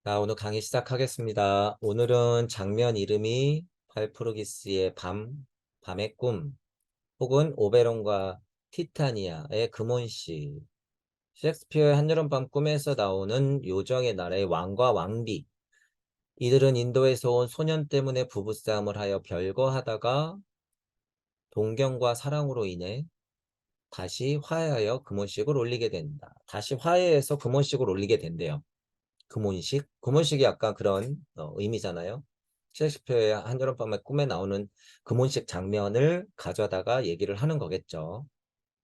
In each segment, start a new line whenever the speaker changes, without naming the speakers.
자, 오늘 강의 시작하겠습니다. 오늘은 장면 이름이 팔프루기스의 밤의 꿈, 혹은 오베론과 티타니아의 금혼씨, 셰익스피어의 한여름밤 꿈에서 나오는 요정의 나라의 왕과 왕비, 이들은 인도에서 온 소년 때문에 부부싸움을 하여 별거하다가 동경과 사랑으로 인해 다시 화해하여 금혼식을 올리게 된다. 다시 화해해서 금혼식을 올리게 된대요. 금혼식? 금혼식이 약간 그런 의미잖아요. 셰익스피어의 한여름밤의 꿈에 나오는 금혼식 장면을 가져다가 얘기를 하는 거겠죠.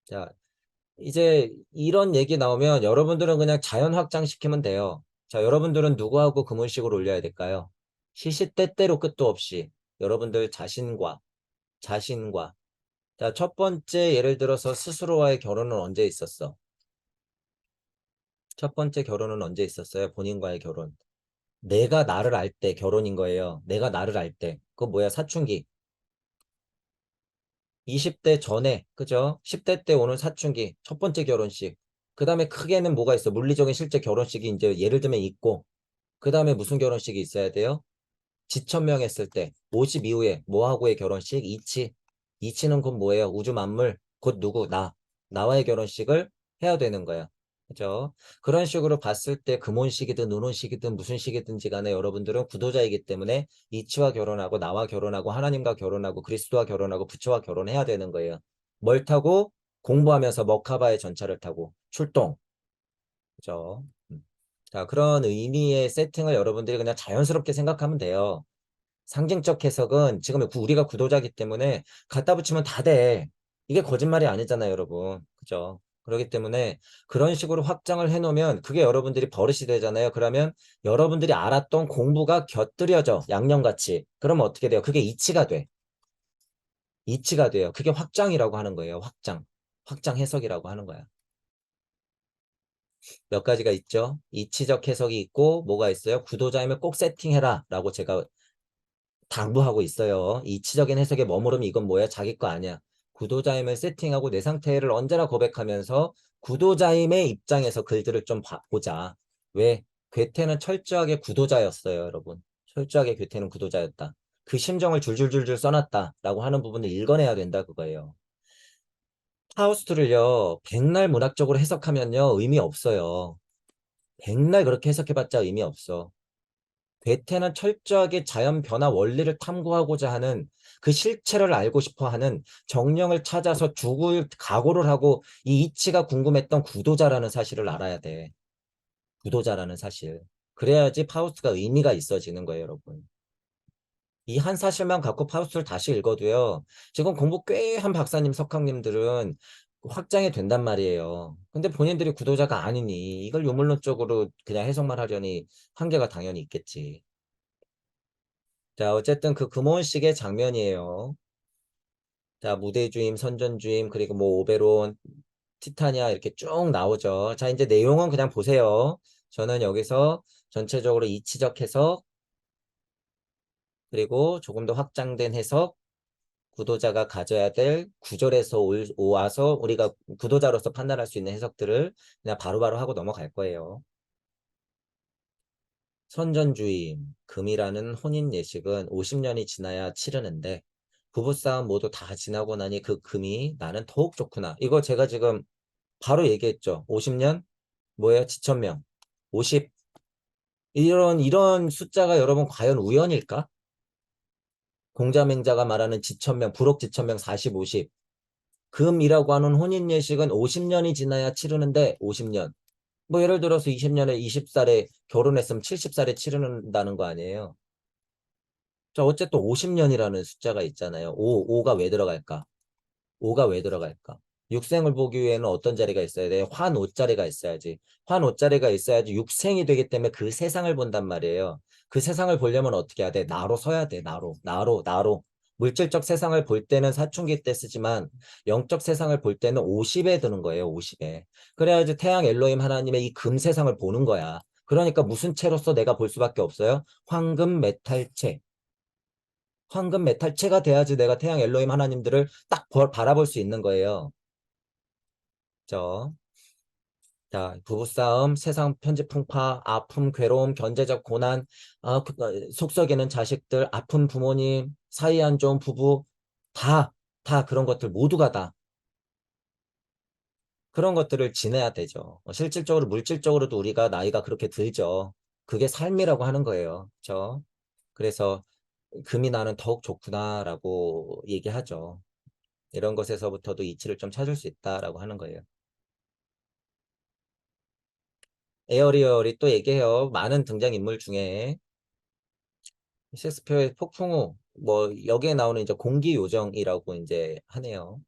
자, 이제 이런 얘기 나오면 여러분들은 그냥 자연 확장시키면 돼요. 자, 여러분들은 누구하고 금혼식을 올려야 될까요? 시시때때로 끝도 없이 여러분들 자신과. 자, 첫 번째 예를 들어서 스스로와의 결혼은 언제 있었어? 첫 번째 결혼은 언제 있었어요? 본인과의 결혼. 내가 나를 알 때 결혼인 거예요. 내가 나를 알 때. 그거 뭐야? 사춘기. 20대 전에, 그죠? 10대 때 오는 사춘기. 첫 번째 결혼식. 그 다음에 크게는 뭐가 있어? 물리적인 실제 결혼식이 이제 예를 들면 있고, 그 다음에 무슨 결혼식이 있어야 돼요? 지천명했을 때, 50 이후에 뭐하고의 결혼식? 이치. 이치는 곧 뭐예요? 우주 만물. 곧 누구? 나와의 결혼식을 해야 되는 거야. 그죠? 그런 식으로 봤을 때 금혼식이든 은혼식이든 무슨 식이든지 간에 여러분들은 구도자이기 때문에 이치와 결혼하고 나와 결혼하고 하나님과 결혼하고 그리스도와 결혼하고 부처와 결혼해야 되는 거예요. 뭘 타고? 공부하면서 머카바의 전차를 타고 출동. 그죠? 자, 그런 의미의 세팅을 여러분들이 그냥 자연스럽게 생각하면 돼요. 상징적 해석은 지금 우리가 구도자기 때문에 갖다 붙이면 다 돼. 이게 거짓말이 아니잖아요, 여러분. 그죠? 그렇기 때문에 그런 식으로 확장을 해놓으면 그게 여러분들이 버릇이 되잖아요. 그러면 여러분들이 알았던 공부가 곁들여져. 양념같이. 그러면 어떻게 돼요? 그게 이치가 돼. 이치가 돼요. 그게 확장이라고 하는 거예요. 확장. 확장 해석이라고 하는 거야. 몇 가지가 있죠. 이치적 해석이 있고 뭐가 있어요? 구도자이면 꼭 세팅해라 라고 제가 당부하고 있어요. 이치적인 해석에 머무르면 이건 뭐야? 자기 거 아니야. 구도자임을 세팅하고 내 상태를 언제나 고백하면서 구도자임의 입장에서 글들을 좀 보자. 왜? 괴테는 철저하게 구도자였어요, 여러분. 철저하게 괴테는 구도자였다. 그 심정을 줄줄줄줄 써놨다라고 하는 부분을 읽어내야 된다 그거예요. 파우스트를요, 백날 문학적으로 해석하면요, 의미 없어요. 백날 그렇게 해석해봤자 의미 없어. 괴테는 철저하게 자연 변화 원리를 탐구하고자 하는 그 실체를 알고 싶어 하는 정령을 찾아서 죽을 각오를 하고 이 이치가 궁금했던 구도자라는 사실을 알아야 돼. 구도자라는 사실. 그래야지 파우스트가 의미가 있어지는 거예요, 여러분. 이 한 사실만 갖고 파우스트를 다시 읽어도요. 지금 공부 꽤 한 박사님, 석학님들은 확장이 된단 말이에요. 근데 본인들이 구도자가 아니니 이걸 요물론적으로 그냥 해석만 하려니 한계가 당연히 있겠지. 자, 어쨌든 그 금혼식의 장면이에요. 자, 무대주임, 선전주임, 그리고 뭐 오베론, 티타니아 이렇게 쭉 나오죠. 자, 이제 내용은 그냥 보세요. 저는 여기서 전체적으로 이치적 해석, 그리고 조금 더 확장된 해석, 구도자가 가져야 될 구절에서 와서 우리가 구도자로서 판단할 수 있는 해석들을 그냥 바로바로 하고 넘어갈 거예요. 선전주임, 금이라는 혼인 예식은 50년이 지나야 치르는데 부부싸움 모두 다 지나고 나니 그 금이 나는 더욱 좋구나. 이거 제가 지금 바로 얘기했죠. 50년? 뭐예요? 지천명. 50. 이런 숫자가 여러분 과연 우연일까? 공자맹자가 말하는 지천명, 불옥 지천명 40, 50. 금이라고 하는 혼인 예식은 50년이 지나야 치르는데 50년. 뭐 예를 들어서 20년에 20살에 결혼했으면 70살에 치르는다는 거 아니에요. 자, 어쨌든 50년이라는 숫자가 있잖아요. 5가 왜 들어갈까? 5가 왜 들어갈까? 육생을 보기 위해는 어떤 자리가 있어야 돼? 환 5자리가 있어야지. 환 5자리가 있어야지 육생이 되기 때문에 그 세상을 본단 말이에요. 그 세상을 보려면 어떻게 해야 돼? 나로 서야 돼. 나로. 물질적 세상을 볼 때는 사춘기 때 쓰지만 영적 세상을 볼 때는 50에 드는 거예요. 50에. 그래야지 태양 엘로힘 하나님의 이 금 세상을 보는 거야. 그러니까 무슨 채로서 내가 볼 수밖에 없어요? 황금 메탈체. 황금 메탈체가 돼야지 내가 태양 엘로힘 하나님들을 딱 바라볼 수 있는 거예요. 그죠? 자, 부부싸움, 세상 편지 풍파, 아픔, 괴로움, 경제적 고난, 속썩이는 자식들, 아픈 부모님, 사이 안 좋은 부부, 다, 다 그런 것들 모두가 다 그런 것들을 지내야 되죠. 실질적으로, 물질적으로도 우리가 나이가 그렇게 들죠. 그게 삶이라고 하는 거예요. 그렇죠? 그래서 금이 나는 더욱 좋구나라고 얘기하죠. 이런 것에서부터도 이치를 좀 찾을 수 있다라고 하는 거예요. 에어리얼이 또 얘기해요. 많은 등장인물 중에 셰익스피어의 폭풍우, 뭐 여기에 나오는 이제 공기 요정이라고 이제 하네요.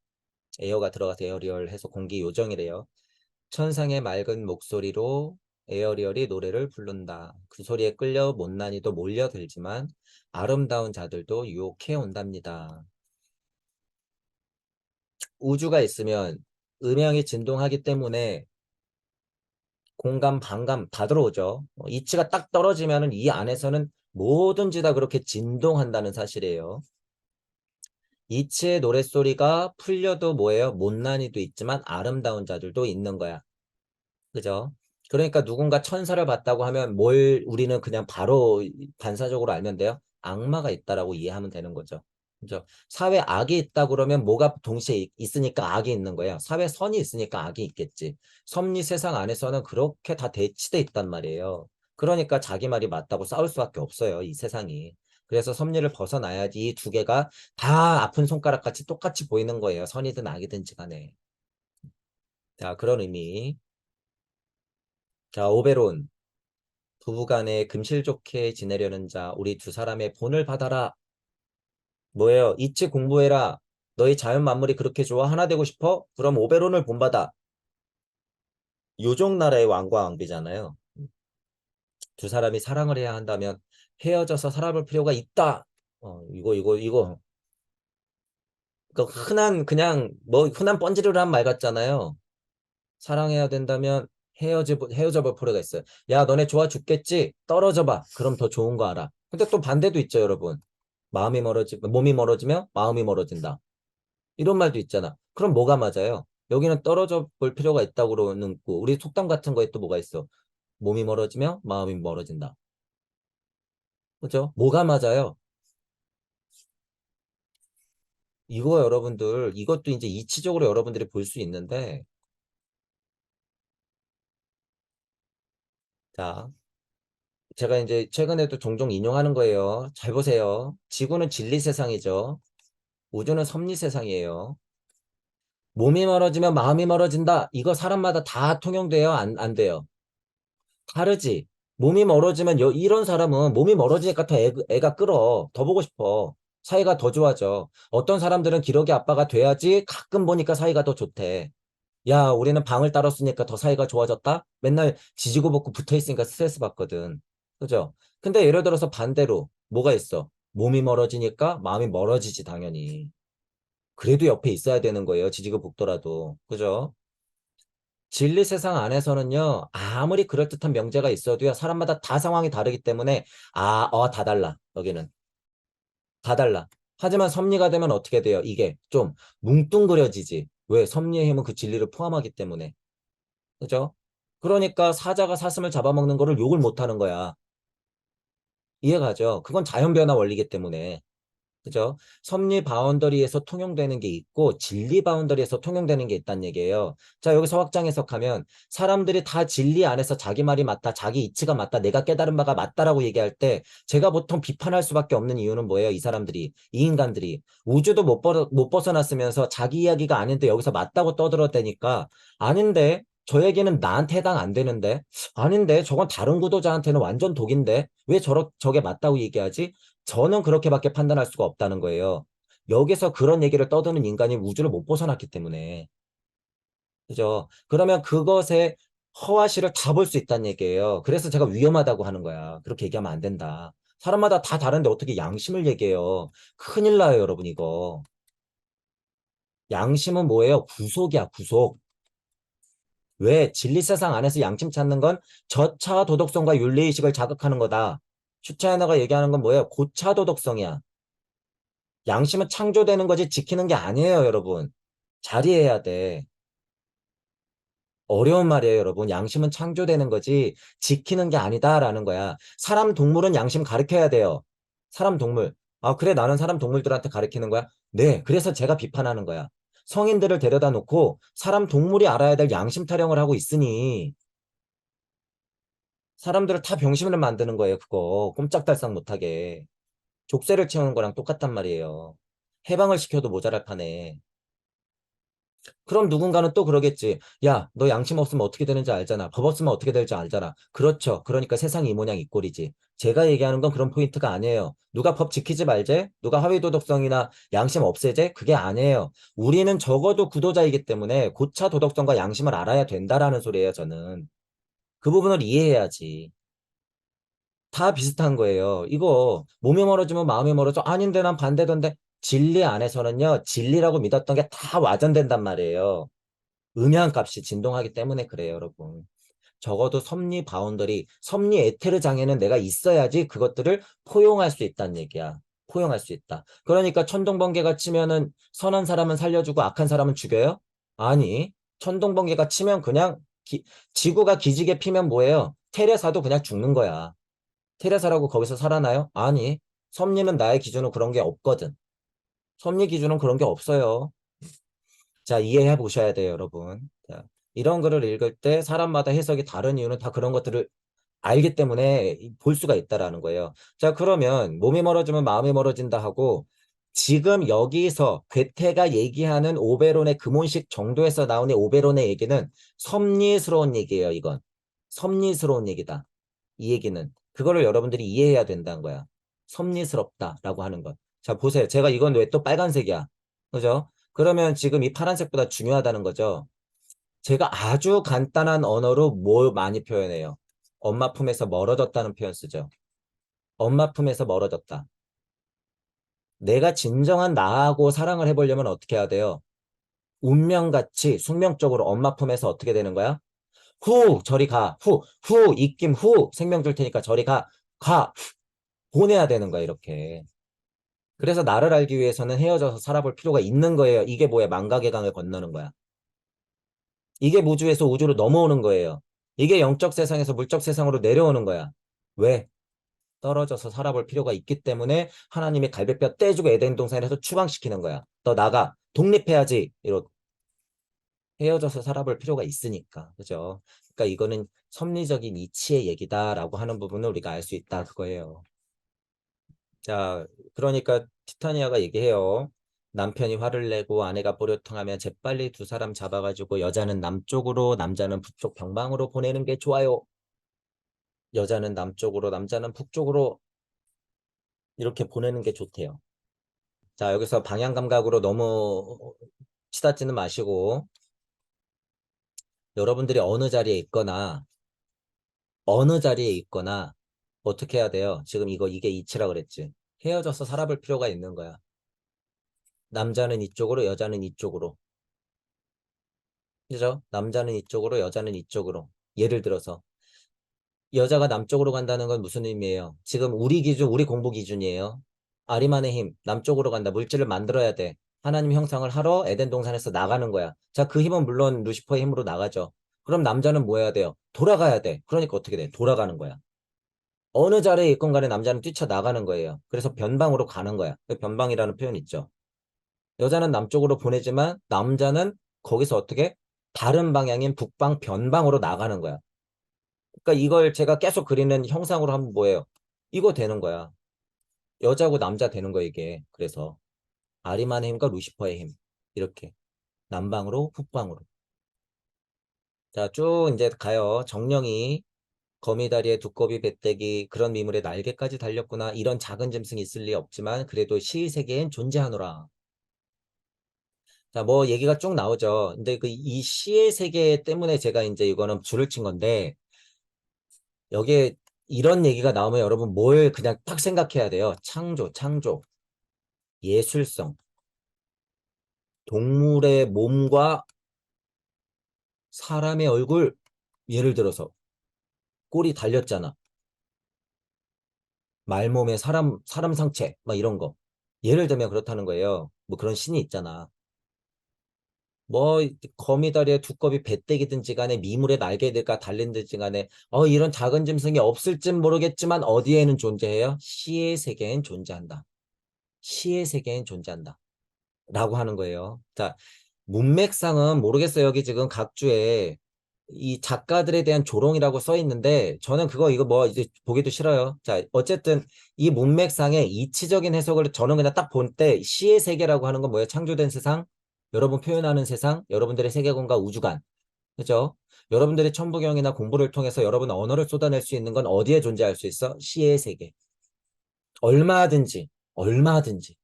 에어가 들어가서 에어리얼 해서 공기 요정이래요. 천상의 맑은 목소리로 에어리얼이 노래를 부른다. 그 소리에 끌려 못난이도 몰려들지만 아름다운 자들도 유혹해 온답니다. 우주가 있으면 음향이 진동하기 때문에 공감, 반감 다 들어오죠. 이치가 딱 떨어지면은 이 안에서는 뭐든지 다 그렇게 진동한다는 사실이에요. 이치의 노랫소리가 풀려도 뭐예요? 못난이도 있지만 아름다운 자들도 있는 거야. 그죠? 그러니까 누군가 천사를 봤다고 하면 뭘 우리는 그냥 바로 반사적으로 알면 돼요? 악마가 있다라고 이해하면 되는 거죠. 그죠? 사회 악이 있다 그러면 뭐가 동시에 있으니까 악이 있는 거예요. 사회 선이 있으니까 악이 있겠지. 섭리 세상 안에서는 그렇게 다 대치돼 있단 말이에요. 그러니까 자기 말이 맞다고 싸울 수밖에 없어요. 이 세상이. 그래서 섭리를 벗어나야지 이 두 개가 다 아픈 손가락 같이 똑같이 보이는 거예요. 선이든 악이든지 간에. 자, 그런 의미. 자, 오베론. 부부간에 금실 좋게 지내려는 자, 우리 두 사람의 본을 받아라. 뭐예요? 이치 공부해라. 너희 자연 만물이 그렇게 좋아? 하나 되고 싶어? 그럼 오베론을 본받아. 요정 나라의 왕과 왕비잖아요. 두 사람이 사랑을 해야 한다면 헤어져서 살아볼 필요가 있다. 이거. 그 흔한, 그냥, 뭐, 흔한 뻔지르르한 말 같잖아요. 사랑해야 된다면 헤어져 볼 필요가 있어요. 야, 너네 좋아 죽겠지? 떨어져 봐. 그럼 더 좋은 거 알아. 근데 또 반대도 있죠, 여러분. 몸이 멀어지면 마음이 멀어진다. 이런 말도 있잖아. 그럼 뭐가 맞아요? 여기는 떨어져 볼 필요가 있다고 그러는 거. 우리 속담 같은 거에 또 뭐가 있어? 몸이 멀어지면 마음이 멀어진다. 그죠? 뭐가 맞아요? 이거 여러분들, 이것도 이제 이치적으로 여러분들이 볼 수 있는데, 자, 제가 이제 최근에도 종종 인용하는 거예요. 잘 보세요. 지구는 진리 세상이죠. 우주는 섭리 세상이에요. 몸이 멀어지면 마음이 멀어진다. 이거 사람마다 다 통용돼요? 안 돼요? 다르지. 몸이 멀어지면 이런 사람은 몸이 멀어지니까 더 애가 끌어. 더 보고 싶어. 사이가 더 좋아져. 어떤 사람들은 기러기 아빠가 돼야지 가끔 보니까 사이가 더 좋대. 야, 우리는 방을 따랐으니까 더 사이가 좋아졌다? 맨날 지지고 볶고 붙어 있으니까 스트레스 받거든. 그죠? 근데 예를 들어서 반대로 뭐가 있어? 몸이 멀어지니까 마음이 멀어지지, 당연히. 그래도 옆에 있어야 되는 거예요. 지지고 볶더라도. 그죠? 진리 세상 안에서는요, 아무리 그럴듯한 명제가 있어도요, 사람마다 다 상황이 다르기 때문에, 다 달라. 여기는. 다 달라. 하지만 섭리가 되면 어떻게 돼요? 이게 좀 뭉뚱그려지지. 왜? 섭리의 힘은 그 진리를 포함하기 때문에. 그죠? 그러니까 사자가 사슴을 잡아먹는 거를 욕을 못 하는 거야. 이해가죠? 그건 자연변화 원리기 때문에. 그죠? 섭리 바운더리에서 통용되는 게 있고 진리 바운더리에서 통용되는 게 있다는 얘기예요. 자, 여기서 확장 해석하면 사람들이 다 진리 안에서 자기 말이 맞다, 자기 이치가 맞다, 내가 깨달은 바가 맞다라고 얘기할 때 제가 보통 비판할 수밖에 없는 이유는 뭐예요? 이 사람들이, 이 인간들이 우주도 못 벗어났으면서 자기 이야기가 아닌데 여기서 맞다고 떠들어대니까 아닌데 저 얘기는 나한테 해당 안 되는데 아닌데 저건 다른 구도자한테는 완전 독인데 왜 저게 맞다고 얘기하지? 저는 그렇게밖에 판단할 수가 없다는 거예요. 여기서 그런 얘기를 떠드는 인간이 우주를 못 벗어났기 때문에. 그죠? 그러면 그것의 허와시를 다 볼 수 있다는 얘기예요. 그래서 제가 위험하다고 하는 거야. 그렇게 얘기하면 안 된다. 사람마다 다 다른데 어떻게 양심을 얘기해요? 큰일 나요, 여러분, 이거. 양심은 뭐예요? 구속이야, 구속. 왜? 진리 세상 안에서 양심 찾는 건 저차 도덕성과 윤리의식을 자극하는 거다. 슈차이너가 얘기하는 건 뭐예요? 고차 도덕성이야. 양심은 창조되는 거지 지키는 게 아니에요, 여러분. 자리해야 돼. 어려운 말이에요, 여러분. 양심은 창조되는 거지 지키는 게 아니다라는 거야. 사람, 동물은 양심 가르쳐야 돼요. 사람, 동물. 아, 그래, 나는 사람, 동물들한테 가르치는 거야? 네, 그래서 제가 비판하는 거야. 성인들을 데려다 놓고 사람, 동물이 알아야 될 양심 타령을 하고 있으니 사람들을 다 병신을 만드는 거예요, 그거. 꼼짝달싹 못하게. 족쇄를 채우는 거랑 똑같단 말이에요. 해방을 시켜도 모자랄 판에. 그럼 누군가는 또 그러겠지. 야, 너 양심 없으면 어떻게 되는지 알잖아. 법 없으면 어떻게 될지 알잖아. 그렇죠. 그러니까 세상이 이 모양 이 꼴이지. 제가 얘기하는 건 그런 포인트가 아니에요. 누가 법 지키지 말제? 누가 하위도덕성이나 양심 없애제? 그게 아니에요. 우리는 적어도 구도자이기 때문에 고차 도덕성과 양심을 알아야 된다라는 소리예요, 저는. 그 부분을 이해해야지. 다 비슷한 거예요. 이거 몸이 멀어지면 마음이 멀어져. 아닌데 난 반대던데. 진리 안에서는요. 진리라고 믿었던 게 다 와전된단 말이에요. 음향값이 진동하기 때문에 그래요, 여러분. 적어도 섭리 바운더리, 섭리 에테르 장애는 내가 있어야지 그것들을 포용할 수 있다는 얘기야. 포용할 수 있다. 그러니까 천둥번개가 치면은 선한 사람은 살려주고 악한 사람은 죽여요? 아니, 천둥번개가 치면 그냥 지구가 기지개 피면 뭐예요? 테레사도 그냥 죽는 거야. 테레사라고 거기서 살아나요? 아니, 섭리는 나의 기준으로 그런 게 없거든. 섭리 기준은 그런 게 없어요. 자, 이해해 보셔야 돼요, 여러분. 자, 이런 글을 읽을 때 사람마다 해석이 다른 이유는 다 그런 것들을 알기 때문에 볼 수가 있다라는 거예요. 자, 그러면 몸이 멀어지면 마음이 멀어진다 하고 지금 여기서 괴테가 얘기하는 오베론의 금혼식 정도에서 나오는 오베론의 얘기는 섭리스러운 얘기예요, 이건. 섭리스러운 얘기다. 이 얘기는. 그거를 여러분들이 이해해야 된다는 거야. 섭리스럽다라고 하는 것. 자, 보세요. 제가 이건 왜 또 빨간색이야? 그죠? 그러면 지금 이 파란색보다 중요하다는 거죠. 제가 아주 간단한 언어로 뭘 많이 표현해요. 엄마 품에서 멀어졌다는 표현 쓰죠. 엄마 품에서 멀어졌다. 내가 진정한 나하고 사랑을 해보려면 어떻게 해야 돼요? 운명같이 숙명적으로 엄마 품에서 어떻게 되는 거야? 후, 저리 가. 후, 입김 후, 생명 줄 테니까 저리 가. 가. 보내야 되는 거야, 이렇게. 그래서 나를 알기 위해서는 헤어져서 살아볼 필요가 있는 거예요. 이게 뭐야? 망각의 강을 건너는 거야. 이게 무주에서 우주로 넘어오는 거예요. 이게 영적 세상에서 물적 세상으로 내려오는 거야. 왜? 떨어져서 살아볼 필요가 있기 때문에 하나님이 갈비뼈 떼주고 에덴 동산에서 추방시키는 거야. 너 나가. 독립해야지. 이러 헤어져서 살아볼 필요가 있으니까. 그죠? 그러니까 이거는 섭리적인 이치의 얘기다라고 하는 부분을 우리가 알 수 있다. 그거예요. 자, 그러니까 티타니아가 얘기해요. 남편이 화를 내고 아내가 보려통하면 재빨리 두 사람 잡아가지고 여자는 남쪽으로 남자는 북쪽 병방으로 보내는 게 좋아요. 여자는 남쪽으로 남자는 북쪽으로 이렇게 보내는 게 좋대요. 자, 여기서 방향 감각으로 너무 치닫지는 마시고 여러분들이 어느 자리에 있거나 어떻게 해야 돼요? 지금 이게 이치라 그랬지. 헤어져서 살아볼 필요가 있는 거야. 남자는 이쪽으로 여자는 이쪽으로. 그죠? 남자는 이쪽으로, 여자는 이쪽으로. 예를 들어서 여자가 남쪽으로 간다는 건 무슨 의미예요? 지금 우리 기준, 우리 공부 기준이에요. 아리만의 힘, 남쪽으로 간다. 물질을 만들어야 돼. 하나님 형상을 하러 에덴 동산에서 나가는 거야. 자, 그 힘은 물론 루시퍼의 힘으로 나가죠. 그럼 남자는 뭐 해야 돼요? 돌아가야 돼. 그러니까 어떻게 돼? 돌아가는 거야. 어느 자리에 있건 간에 남자는 뛰쳐나가는 거예요. 그래서 변방으로 가는 거야. 그 변방이라는 표현 있죠. 여자는 남쪽으로 보내지만 남자는 거기서 어떻게 다른 방향인 북방 변방으로 나가는 거야. 그러니까 이걸 제가 계속 그리는 형상으로 하면 뭐예요? 이거 되는 거야. 여자고 남자 되는 거야, 이게. 그래서 아리만의 힘과 루시퍼의 힘. 이렇게. 남방으로 북방으로. 자, 쭉 이제 가요. 정령이 거미다리에 두꺼비 배때기 그런 미물의 날개까지 달렸구나. 이런 작은 짐승이 있을 리 없지만 그래도 시 세계엔 존재하노라. 자, 뭐 얘기가 쭉 나오죠. 근데 그 이 시의 세계 때문에 제가 이제 이거는 줄을 친 건데 여기에 이런 얘기가 나오면 여러분 뭘 그냥 딱 생각해야 돼요. 창조, 예술성, 동물의 몸과 사람의 얼굴, 예를 들어서 꼬리 달렸잖아. 말몸에 사람 상체, 막 이런 거. 예를 들면 그렇다는 거예요. 뭐 그런 신이 있잖아. 뭐 거미다리에 두꺼비 배때기든지 간에 미물의 날개들과 달린든지 간에 이런 작은 짐승이 없을진 모르겠지만 어디에는 존재해요? 시의 세계엔 존재한다. 시의 세계엔 존재한다. 라고 하는 거예요. 자, 문맥상은 모르겠어요. 여기 지금 각주에 이 작가들에 대한 조롱이라고 써 있는데 저는 이거 뭐 이제 보기도 싫어요. 자, 어쨌든 이 문맥상의 이치적인 해석을 저는 그냥 딱 본 때 시의 세계라고 하는 건 뭐예요? 창조된 세상, 여러분 표현하는 세상, 여러분들의 세계관과 우주관. 그죠? 여러분들의 천부경이나 공부를 통해서 여러분 언어를 쏟아낼 수 있는 건 어디에 존재할 수 있어? 시의 세계. 얼마든지, 얼마든지.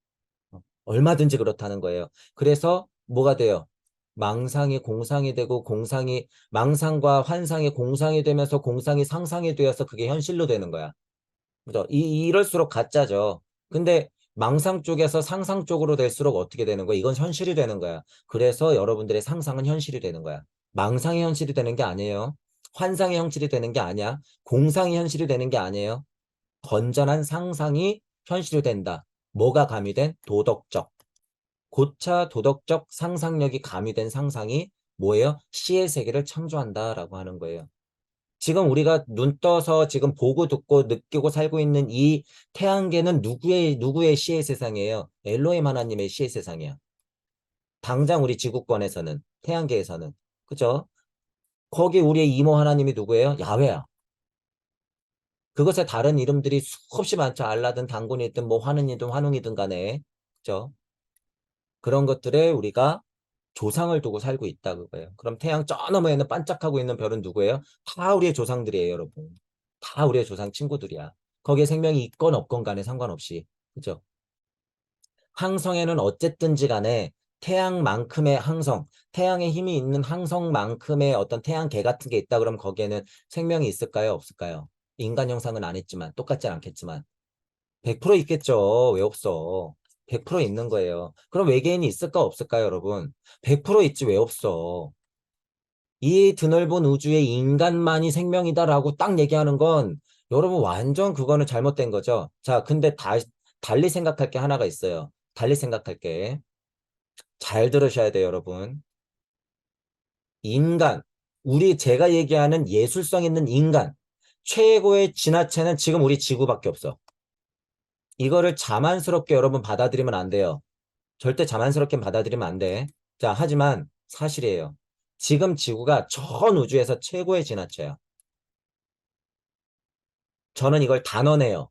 얼마든지 그렇다는 거예요. 그래서 뭐가 돼요? 망상이 공상이 되고 공상이 망상과 환상이 공상이 되면서 공상이 상상이 되어서 그게 현실로 되는 거야. 그죠? 이럴수록 가짜죠. 근데 망상 쪽에서 상상 쪽으로 될수록 어떻게 되는 거야? 이건 현실이 되는 거야. 그래서 여러분들의 상상은 현실이 되는 거야. 망상이 현실이 되는 게 아니에요. 환상이 현실이 되는 게 아니야. 공상이 현실이 되는 게 아니에요. 건전한 상상이 현실이 된다. 뭐가 가미된? 도덕적. 고차 도덕적 상상력이 가미된 상상이 뭐예요? 시의 세계를 창조한다라고 하는 거예요. 지금 우리가 눈 떠서 지금 보고 듣고 느끼고 살고 있는 이 태양계는 누구의 시의 세상이에요? 엘로힘 하나님의 시의 세상이야. 당장 우리 지구권에서는 태양계에서는 그죠? 거기 우리의 이모 하나님이 누구예요? 야훼야. 그것에 다른 이름들이 수없이 많죠. 알라든 단군이든 뭐 환은이든 환웅이든 간에 그죠? 그런 것들에 우리가 조상을 두고 살고 있다 그거예요. 그럼 태양 저 너머에는 반짝하고 있는 별은 누구예요? 다 우리의 조상들이에요, 여러분. 다 우리의 조상 친구들이야. 거기에 생명이 있건 없건 간에 상관없이. 그죠? 항성에는 어쨌든지 간에 태양만큼의 항성, 태양의 힘이 있는 항성만큼의 어떤 태양계 같은 게 있다 그러면 거기에는 생명이 있을까요? 없을까요? 인간 형상은 안 했지만, 똑같진 않겠지만. 100% 있겠죠. 왜 없어? 100% 있는 거예요. 그럼 외계인이 있을까 없을까요, 여러분? 100% 있지 왜 없어? 이 드넓은 우주에 인간만이 생명이다라고 딱 얘기하는 건 여러분 완전 그거는 잘못된 거죠. 자, 근데 달리 생각할 게 하나가 있어요. 달리 생각할 게. 잘 들으셔야 돼요, 여러분. 인간, 제가 얘기하는 예술성 있는 인간, 최고의 진화체는 지금 우리 지구밖에 없어. 이거를 자만스럽게 여러분 받아들이면 안 돼요. 절대 자만스럽게 받아들이면 안 돼. 자, 하지만 사실이에요. 지금 지구가 전 우주에서 최고의 진화체야. 저는 이걸 단언해요.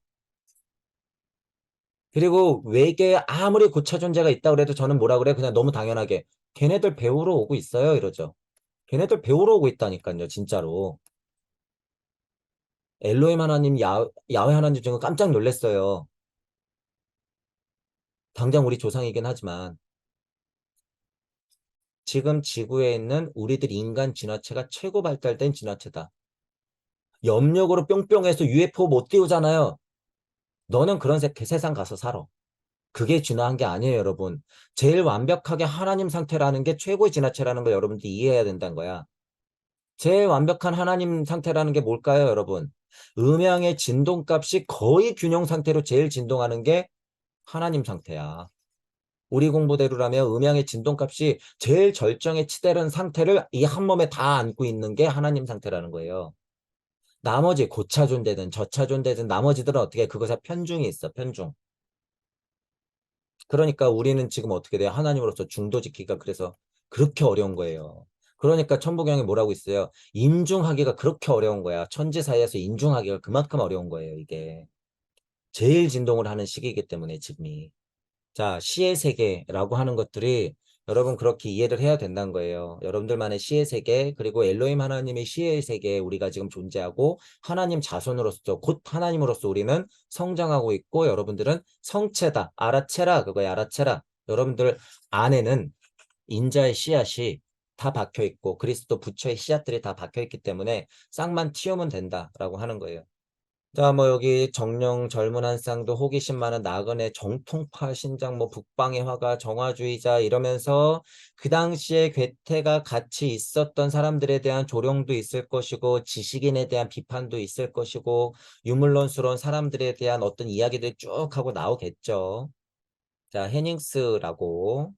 그리고 외계에 아무리 고차 존재가 있다 그래도 저는 뭐라 그래? 그냥 너무 당연하게. 걔네들 배우러 오고 있어요. 이러죠. 걔네들 배우러 오고 있다니까요. 진짜로. 엘로힘 하나님, 야훼 하나님 중에 깜짝 놀랐어요. 당장 우리 조상이긴 하지만 지금 지구에 있는 우리들 인간 진화체가 최고 발달된 진화체다. 염력으로 뿅뿅해서 UFO 못 띄우잖아요. 너는 그런 세상 가서 살아. 그게 진화한 게 아니에요, 여러분. 제일 완벽하게 하나님 상태라는 게 최고의 진화체라는 걸 여러분들이 이해해야 된다는 거야. 제일 완벽한 하나님 상태라는 게 뭘까요, 여러분? 음양의 진동값이 거의 균형 상태로 제일 진동하는 게 하나님 상태야. 우리 공부대로라면 음양의 진동값이 제일 절정에 치대는 상태를 이 한 몸에 다 안고 있는 게 하나님 상태라는 거예요. 나머지 고차존되든 저차존되든 나머지들은 어떻게 그것에 편중이 있어, 편중. 그러니까 우리는 지금 어떻게 돼요? 하나님으로서 중도 지키기가 그래서 그렇게 어려운 거예요. 그러니까 천부경에 뭐라고 있어요? 인중하기가 그렇게 어려운 거야. 천지 사이에서 인중하기가 그만큼 어려운 거예요, 이게. 제일 진동을 하는 시기이기 때문에 지금이. 자, 시의 세계라고 하는 것들이 여러분 그렇게 이해를 해야 된다는 거예요. 여러분들만의 시의 세계, 그리고 엘로힘 하나님의 시의 세계에 우리가 지금 존재하고 하나님 자손으로서, 곧 하나님으로서 우리는 성장하고 있고 여러분들은 성체다. 알아채라. 그거야, 알아채라. 여러분들 안에는 인자의 씨앗이 다 박혀 있고 그리스도 부처의 씨앗들이 다 박혀 있기 때문에 싹만 틔우면 된다라고 하는 거예요. 자, 뭐 여기 정령 젊은 한 쌍도 호기심 많은 나그네 정통파 신장 뭐 북방의 화가 정화주의자 이러면서 그 당시에 괴테가 같이 있었던 사람들에 대한 조롱도 있을 것이고 지식인에 대한 비판도 있을 것이고 유물론스러운 사람들에 대한 어떤 이야기들 쭉 하고 나오겠죠. 자, 헤닝스라고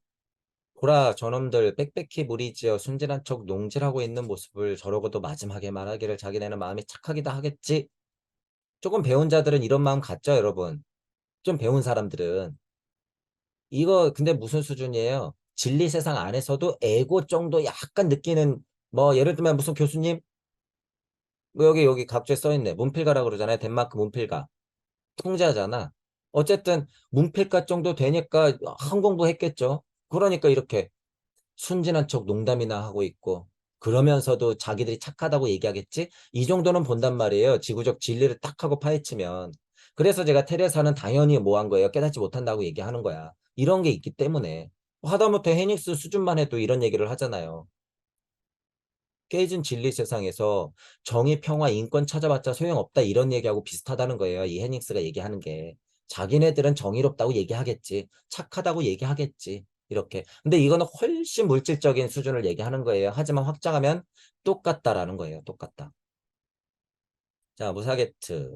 보라 저놈들 빽빽히 무리지어 순진한 척 농질하고 있는 모습을 저러고도 마지막에 말하기를 자기네는 마음이 착하기다 하겠지. 조금 배운 자들은 이런 마음 갖죠, 여러분. 좀 배운 사람들은. 이거 근데 무슨 수준이에요? 진리 세상 안에서도 에고 정도 약간 느끼는, 뭐 예를 들면 무슨 교수님 뭐 여기 갑자기 써있네. 문필가라고 그러잖아요. 덴마크 문필가. 통제하잖아. 어쨌든 문필가 정도 되니까 한 공부했겠죠. 그러니까 이렇게 순진한 척 농담이나 하고 있고, 그러면서도 자기들이 착하다고 얘기하겠지? 이 정도는 본단 말이에요. 지구적 진리를 딱 하고 파헤치면. 그래서 제가 테레사는 당연히 뭐 한 거예요. 깨닫지 못한다고 얘기하는 거야. 이런 게 있기 때문에. 하다못해 헤닉스 수준만 해도 이런 얘기를 하잖아요. 깨진 진리 세상에서 정의, 평화, 인권 찾아봤자 소용없다 이런 얘기하고 비슷하다는 거예요. 이 헤닉스가 얘기하는 게. 자기네들은 정의롭다고 얘기하겠지. 착하다고 얘기하겠지. 이렇게. 근데 이거는 훨씬 물질적인 수준을 얘기하는 거예요. 하지만 확장하면 똑같다라는 거예요. 똑같다. 자, 무사게트.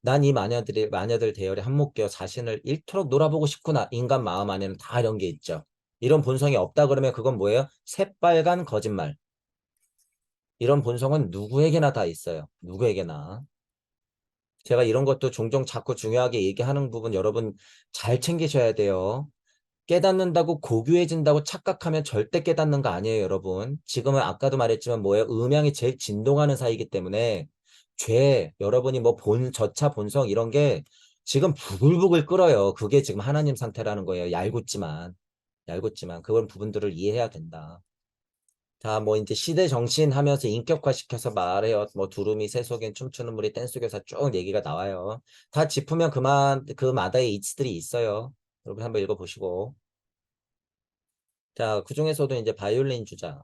난 이 마녀들 대열에 한몫되어 자신을 일토록 놀아보고 싶구나. 인간 마음 안에는 다 이런 게 있죠. 이런 본성이 없다 그러면 그건 뭐예요? 새빨간 거짓말. 이런 본성은 누구에게나 다 있어요. 누구에게나. 제가 이런 것도 종종 자꾸 중요하게 얘기하는 부분 여러분 잘 챙기셔야 돼요. 깨닫는다고 고귀해진다고 착각하면 절대 깨닫는 거 아니에요, 여러분. 지금은 아까도 말했지만 뭐예요? 음양이 제일 진동하는 사이기 때문에 여러분이 뭐 저차 본성 이런 게 지금 부글부글 끓어요. 그게 지금 하나님 상태라는 거예요. 얄궂지만 그런 부분들을 이해해야 된다. 자, 뭐 이제 시대 정신 하면서 인격화시켜서 말해요. 뭐 두루미, 새속엔 춤추는 무리, 댄스교사 쭉 얘기가 나와요. 다 짚으면 그마다의 이치들이 있어요. 여러분 한번 읽어보시고. 자, 그중에서도 이제 바이올린 주자.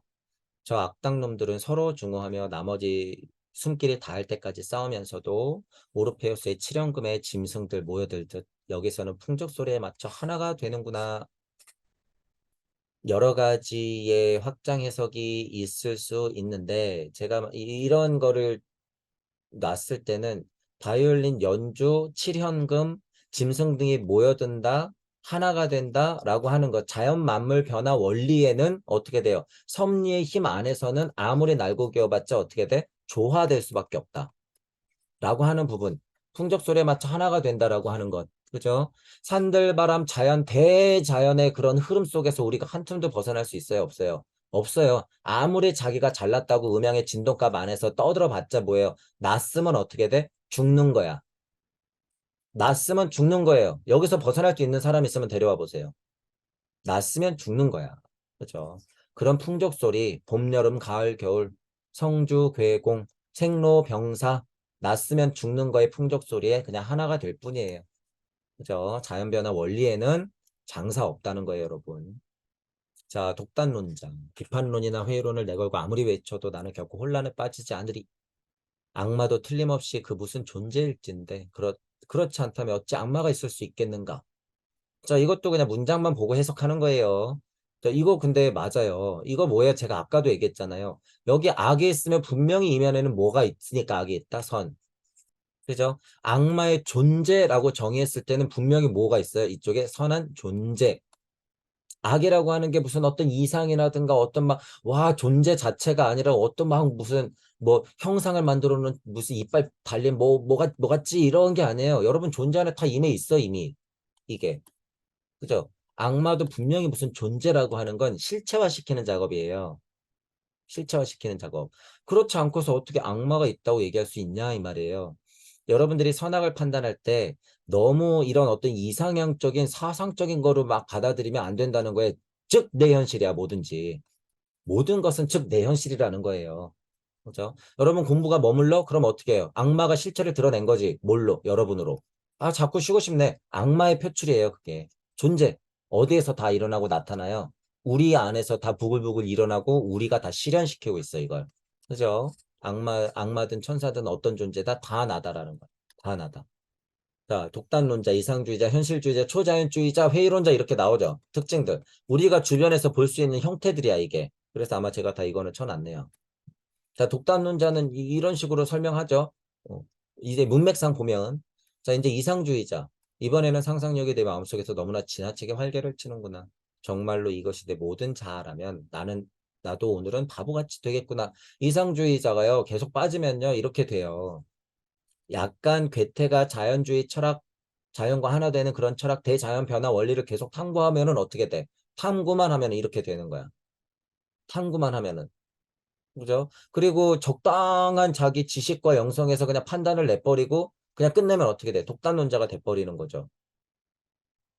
저 악당놈들은 서로 중후하며 나머지 숨길이 닿을 때까지 싸우면서도 오르페우스의 칠연금의 짐승들 모여들듯 여기서는 풍족 소리에 맞춰 하나가 되는구나. 여러 가지의 확장 해석이 있을 수 있는데 제가 이런 거를 놨을 때는 바이올린 연주, 칠현금, 짐승 등이 모여든다, 하나가 된다 라고 하는 것. 자연 만물 변화 원리에는 어떻게 돼요? 섭리의 힘 안에서는 아무리 날고 기어봤자 어떻게 돼? 조화될 수밖에 없다 라고 하는 부분. 풍적소리에 맞춰 하나가 된다라고 하는 것. 그죠? 산들바람 자연 대자연의 그런 흐름 속에서 우리가 한 틈도 벗어날 수 있어요? 없어요? 없어요. 아무리 자기가 잘났다고 음양의 진동값 안에서 떠들어봤자 뭐예요? 낯으면 어떻게 돼? 죽는 거야. 낯으면 죽는 거예요. 여기서 벗어날 수 있는 사람 있으면 데려와 보세요. 낯으면 죽는 거야. 그죠? 그런 풍적소리, 봄, 여름, 가을, 겨울, 성주, 괴공, 생로, 병사, 낯으면 죽는 거의 풍적소리에 그냥 하나가 될 뿐이에요. 그죠? 자연변화 원리에는 장사 없다는 거예요, 여러분. 자, 독단론자. 비판론이나 회의론을 내걸고 아무리 외쳐도 나는 결코 혼란에 빠지지 않으리. 악마도 틀림없이 그 무슨 존재일진데, 그렇지 않다면 어찌 악마가 있을 수 있겠는가? 자, 이것도 그냥 문장만 보고 해석하는 거예요. 자, 이거 근데 맞아요. 이거 뭐예요? 제가 아까도 얘기했잖아요. 여기 악이 있으면 분명히 이면에는 뭐가 있으니까 악이 있다, 선. 그죠? 악마의 존재라고 정의했을 때는 분명히 뭐가 있어요? 이쪽에 선한 존재. 악이라고 하는 게 무슨 어떤 이상이라든가 어떤 막, 와, 존재 자체가 아니라 어떤 막 무슨 뭐 형상을 만들어 놓은 무슨 이빨 달린 뭐 같지 이런 게 아니에요. 여러분 존재 안에 다 이미 있어, 이미. 이게. 그죠? 악마도 분명히 무슨 존재라고 하는 건 실체화시키는 작업이에요. 실체화시키는 작업. 그렇지 않고서 어떻게 악마가 있다고 얘기할 수 있냐 이 말이에요. 여러분들이 선악을 판단할 때 너무 이런 어떤 이상향적인 사상적인 거로 막 받아들이면 안 된다는 거예요. 즉 내 현실이야 뭐든지. 모든 것은 즉 내 현실이라는 거예요. 그죠? 여러분 공부가 머물러? 그럼 어떻게 해요? 악마가 실체를 드러낸 거지. 뭘로? 여러분으로. 아 자꾸 쉬고 싶네. 악마의 표출이에요 그게. 존재. 어디에서 다 일어나고 나타나요? 우리 안에서 다 부글부글 일어나고 우리가 다 실현시키고 있어 이걸. 그죠? 악마든 천사든 어떤 존재다 다 나다라는 거야. 다 나다. 자, 독단론자, 이상주의자, 현실주의자, 초자연주의자, 회의론자 이렇게 나오죠. 특징들. 우리가 주변에서 볼 수 있는 형태들이야 이게. 그래서 아마 제가 다 이거는 쳐놨네요. 자, 독단론자는 이런 식으로 설명하죠. 어, 이제 문맥상 보면 자, 이제 이상주의자. 이번에는 상상력이 내 마음속에서 너무나 지나치게 활개를 치는구나. 정말로 이것이 내 모든 자아라면 나도 오늘은 바보같이 되겠구나. 이상주의자가요, 계속 빠지면요, 이렇게 돼요. 약간 괴테가 자연주의 철학, 자연과 하나 되는 그런 철학, 대자연 변화 원리를 계속 탐구하면은 어떻게 돼? 탐구만 하면 이렇게 되는 거야. 탐구만 하면은. 그죠? 그리고 적당한 자기 지식과 영성에서 그냥 판단을 내버리고 그냥 끝내면 어떻게 돼? 독단론자가 돼버리는 거죠.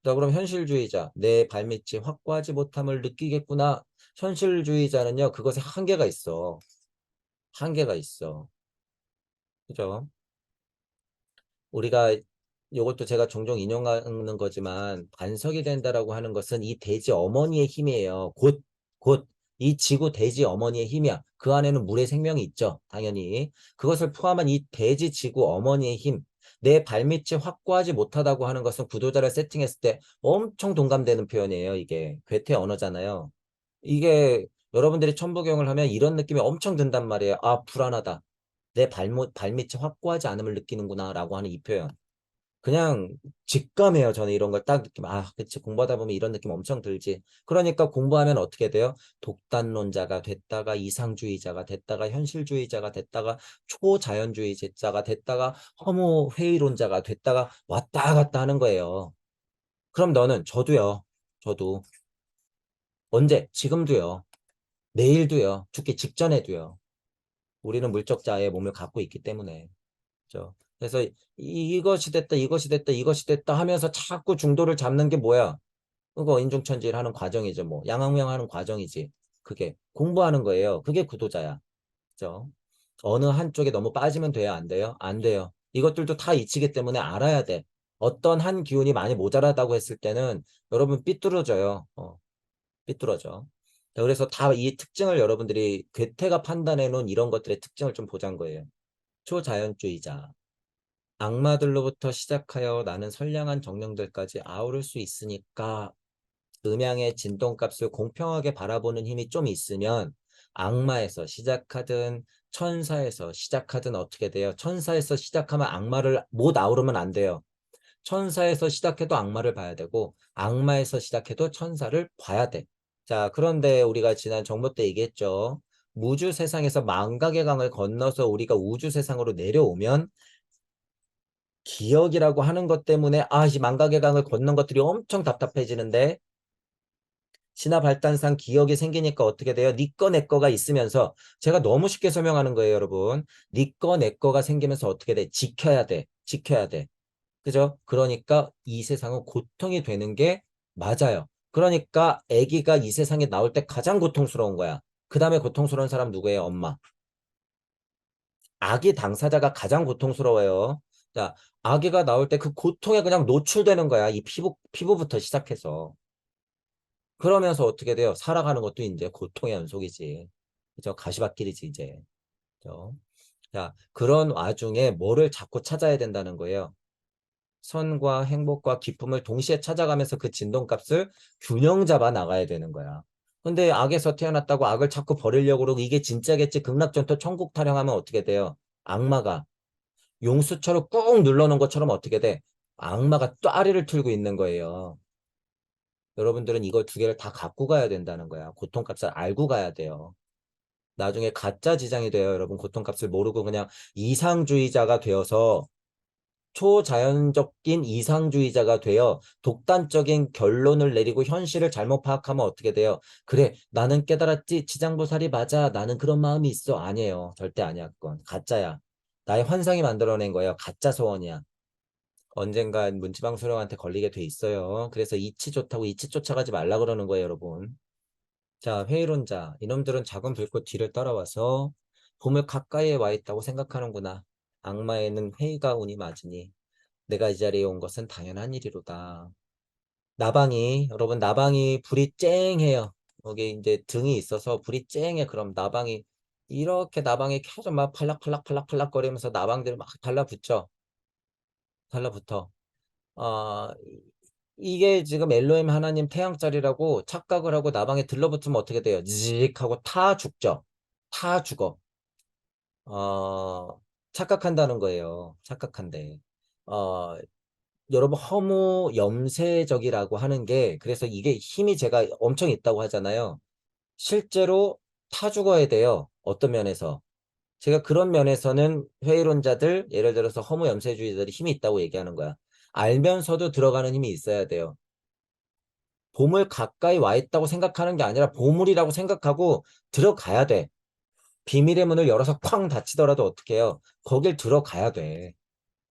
자, 그럼 현실주의자, 내 발밑이 확고하지 못함을 느끼겠구나. 현실주의자는요, 그것에 한계가 있어. 한계가 있어. 그죠? 우리가 이것도 제가 종종 인용하는 거지만 반석이 된다라고 하는 것은 이 대지 어머니의 힘이에요. 곧 이 지구 대지 어머니의 힘이야. 그 안에는 물의 생명이 있죠. 당연히. 그것을 포함한 이 대지 지구 어머니의 힘. 내 발밑이 확고하지 못하다고 하는 것은 구도자를 세팅했을 때 엄청 동감되는 표현이에요. 이게 괴테 언어잖아요. 이게 여러분들이 천부경을 하면 이런 느낌이 엄청 든단 말이에요. 아, 불안하다. 내 발밑이 확고하지 않음을 느끼는구나 라고 하는 이 표현. 그냥 직감해요. 저는 이런 걸 딱 느끼면 아, 그치, 공부하다 보면 이런 느낌 엄청 들지. 그러니까 공부하면 어떻게 돼요? 독단론자가 됐다가 이상주의자가 됐다가 현실주의자가 됐다가 초자연주의자가 됐다가 허무 회의론자가 됐다가 왔다 갔다 하는 거예요. 그럼 너는 저도 언제? 지금도요. 내일도요. 죽기 직전에도요. 우리는 물적자의 몸을 갖고 있기 때문에. 그죠? 그래서 이것이 됐다, 이것이 됐다, 이것이 됐다 하면서 자꾸 중도를 잡는 게 뭐야? 그거 인중천지를 하는 과정이죠. 뭐 양학명하는 과정이지. 그게 공부하는 거예요. 그게 구도자야. 그죠? 어느 한쪽에 너무 빠지면 돼요? 안 돼요? 안 돼요. 이것들도 다 이치기 때문에 알아야 돼. 어떤 한 기운이 많이 모자라다고 했을 때는 여러분 삐뚤어져요. 삐뚤어져. 자, 그래서 다 이 특징을 여러분들이 괴테가 판단해 놓은 이런 것들의 특징을 좀 보자는 거예요. 초자연주의자. 악마들로부터 시작하여 나는 선량한 정령들까지 아우를 수 있으니까 음양의 진동값을 공평하게 바라보는 힘이 좀 있으면 악마에서 시작하든 천사에서 시작하든 어떻게 돼요? 천사에서 시작하면 악마를 못 아우르면 안 돼요. 천사에서 시작해도 악마를 봐야 되고 악마에서 시작해도 천사를 봐야 돼. 자, 그런데 우리가 지난 정보 때 얘기했죠. 무주 세상에서 망각의 강을 건너서 우리가 우주 세상으로 내려오면 기억이라고 하는 것 때문에 이 망각의 강을 건넌 것들이 엄청 답답해지는데 신화 발단상 기억이 생기니까 어떻게 돼요? 니 거 내 거가 있으면서 제가 너무 쉽게 설명하는 거예요, 여러분. 니 거 내 거가 생기면서 어떻게 돼? 지켜야 돼. 지켜야 돼. 그죠? 그러니까 이 세상은 고통이 되는 게 맞아요. 그러니까 아기가 이 세상에 나올 때 가장 고통스러운 거야. 그 다음에 고통스러운 사람 누구예요? 엄마. 아기 당사자가 가장 고통스러워요. 자, 아기가 나올 때 그 고통에 그냥 노출되는 거야. 이 피부부터 시작해서. 그러면서 어떻게 돼요? 살아가는 것도 이제 고통의 연속이지. 그죠? 가시밭길이지, 이제. 그죠? 자, 그런 와중에 뭐를 자꾸 찾아야 된다는 거예요. 선과 행복과 기쁨을 동시에 찾아가면서 그 진동값을 균형 잡아 나가야 되는 거야. 근데 악에서 태어났다고 악을 자꾸 버리려고 그러고 이게 진짜겠지? 극락전토 천국 타령하면 어떻게 돼요? 악마가 용수철을 꾹 눌러놓은 것처럼 어떻게 돼? 악마가 또아리를 틀고 있는 거예요. 여러분들은 이걸 두 개를 다 갖고 가야 된다는 거야. 고통값을 알고 가야 돼요. 나중에 가짜 지장이 돼요. 여러분 고통값을 모르고 그냥 이상주의자가 되어서 초자연적인 이상주의자가 되어 독단적인 결론을 내리고 현실을 잘못 파악하면 어떻게 돼요? 그래, 나는 깨달았지. 지장보살이 맞아. 나는 그런 마음이 있어. 아니에요. 절대 아니야. 그건 가짜야. 나의 환상이 만들어낸 거예요. 가짜 소원이야. 언젠간 문지방 수령한테 걸리게 돼 있어요. 그래서 이치 좋다고 이치 쫓아가지 말라 그러는 거예요, 여러분. 자, 회의론자. 이놈들은 작은 불꽃 뒤를 따라와서 봄을 가까이에 와 있다고 생각하는구나. 악마에는 회의가 운이 맞으니 내가 이 자리에 온 것은 당연한 일이로다. 여러분, 나방이 불이 쨍해요. 여기 이제 등이 있어서 불이 쨍해. 그럼 이렇게 나방이 계속 막 팔락팔락팔락팔락 거리면서 나방들이 막 달라붙죠. 달라붙어. 어, 이게 지금 엘로힘 하나님 태양짜리라고 착각을 하고 나방에 들러붙으면 어떻게 돼요? 직 하고 타 죽죠. 타 죽어. 어, 착각한다는 거예요. 착각한대. 어, 여러분 허무 염세적이라고 하는 게 그래서 이게 힘이 제가 엄청 있다고 하잖아요. 실제로 타 죽어야 돼요. 어떤 면에서. 제가 그런 면에서는 회의론자들 예를 들어서 허무 염세주의자들이 힘이 있다고 얘기하는 거야. 알면서도 들어가는 힘이 있어야 돼요. 보물 가까이 와 있다고 생각하는 게 아니라 보물이라고 생각하고 들어가야 돼. 비밀의 문을 열어서 쾅 닫히더라도 어떻게 해요? 거길 들어가야 돼.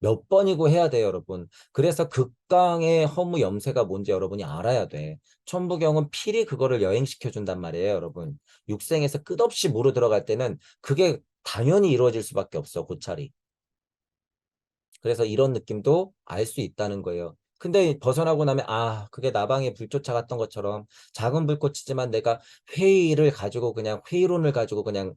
몇 번이고 해야 돼요, 여러분. 그래서 극강의 허무 염세가 뭔지 여러분이 알아야 돼. 천부경은 필히 그거를 여행시켜 준단 말이에요, 여러분. 육생에서 끝없이 물어 들어갈 때는 그게 당연히 이루어질 수밖에 없어, 고찰이. 그래서 이런 느낌도 알 수 있다는 거예요. 근데 벗어나고 나면 그게 나방에 불 쫓아갔던 것처럼 작은 불꽃이지만 내가 회의를 가지고 그냥 회의론을 가지고 그냥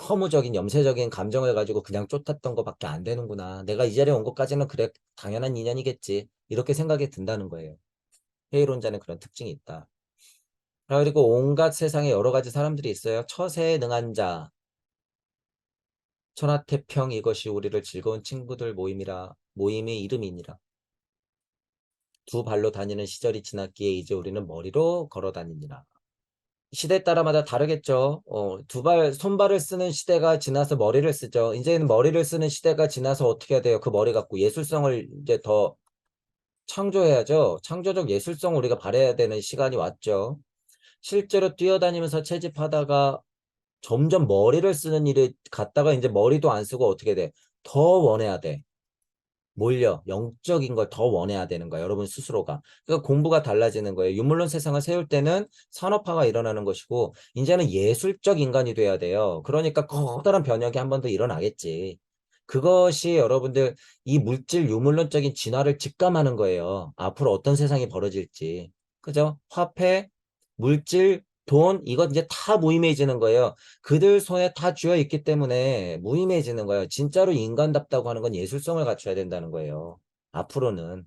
허무적인 염세적인 감정을 가지고 그냥 쫓았던 것밖에 안 되는구나. 내가 이 자리에 온 것까지는 그래 당연한 인연이겠지. 이렇게 생각이 든다는 거예요. 회의론자는 그런 특징이 있다. 그리고 온갖 세상에 여러 가지 사람들이 있어요. 처세에 능한 자, 천하태평 이것이 우리를 즐거운 친구들 모임의 이름이니라. 두 발로 다니는 시절이 지났기에 이제 우리는 머리로 걸어 다니니라. 시대 따라마다 다르겠죠. 손발을 쓰는 시대가 지나서 머리를 쓰죠. 이제는 머리를 쓰는 시대가 지나서 어떻게 해야 돼요? 그 머리 갖고 예술성을 이제 더 창조해야죠. 창조적 예술성을 우리가 발휘해야 되는 시간이 왔죠. 실제로 뛰어다니면서 채집하다가 점점 머리를 쓰는 일을 갖다가 이제 머리도 안 쓰고 어떻게 돼? 더 원해야 돼. 몰려 영적인 걸 더 원해야 되는 거야. 여러분 스스로가. 그러니까 공부가 달라지는 거예요. 유물론 세상을 세울 때는 산업화가 일어나는 것이고 이제는 예술적 인간이 돼야 돼요. 그러니까 커다란 변혁이 한 번 더 일어나겠지. 그것이 여러분들 이 물질 유물론적인 진화를 직감하는 거예요. 앞으로 어떤 세상이 벌어질지. 그죠? 화폐, 물질, 돈 이건 이제 다 무의미해지는 거예요. 그들 손에 다 쥐어 있기 때문에 무의미해지는 거예요. 진짜로 인간답다고 하는 건 예술성을 갖춰야 된다는 거예요. 앞으로는.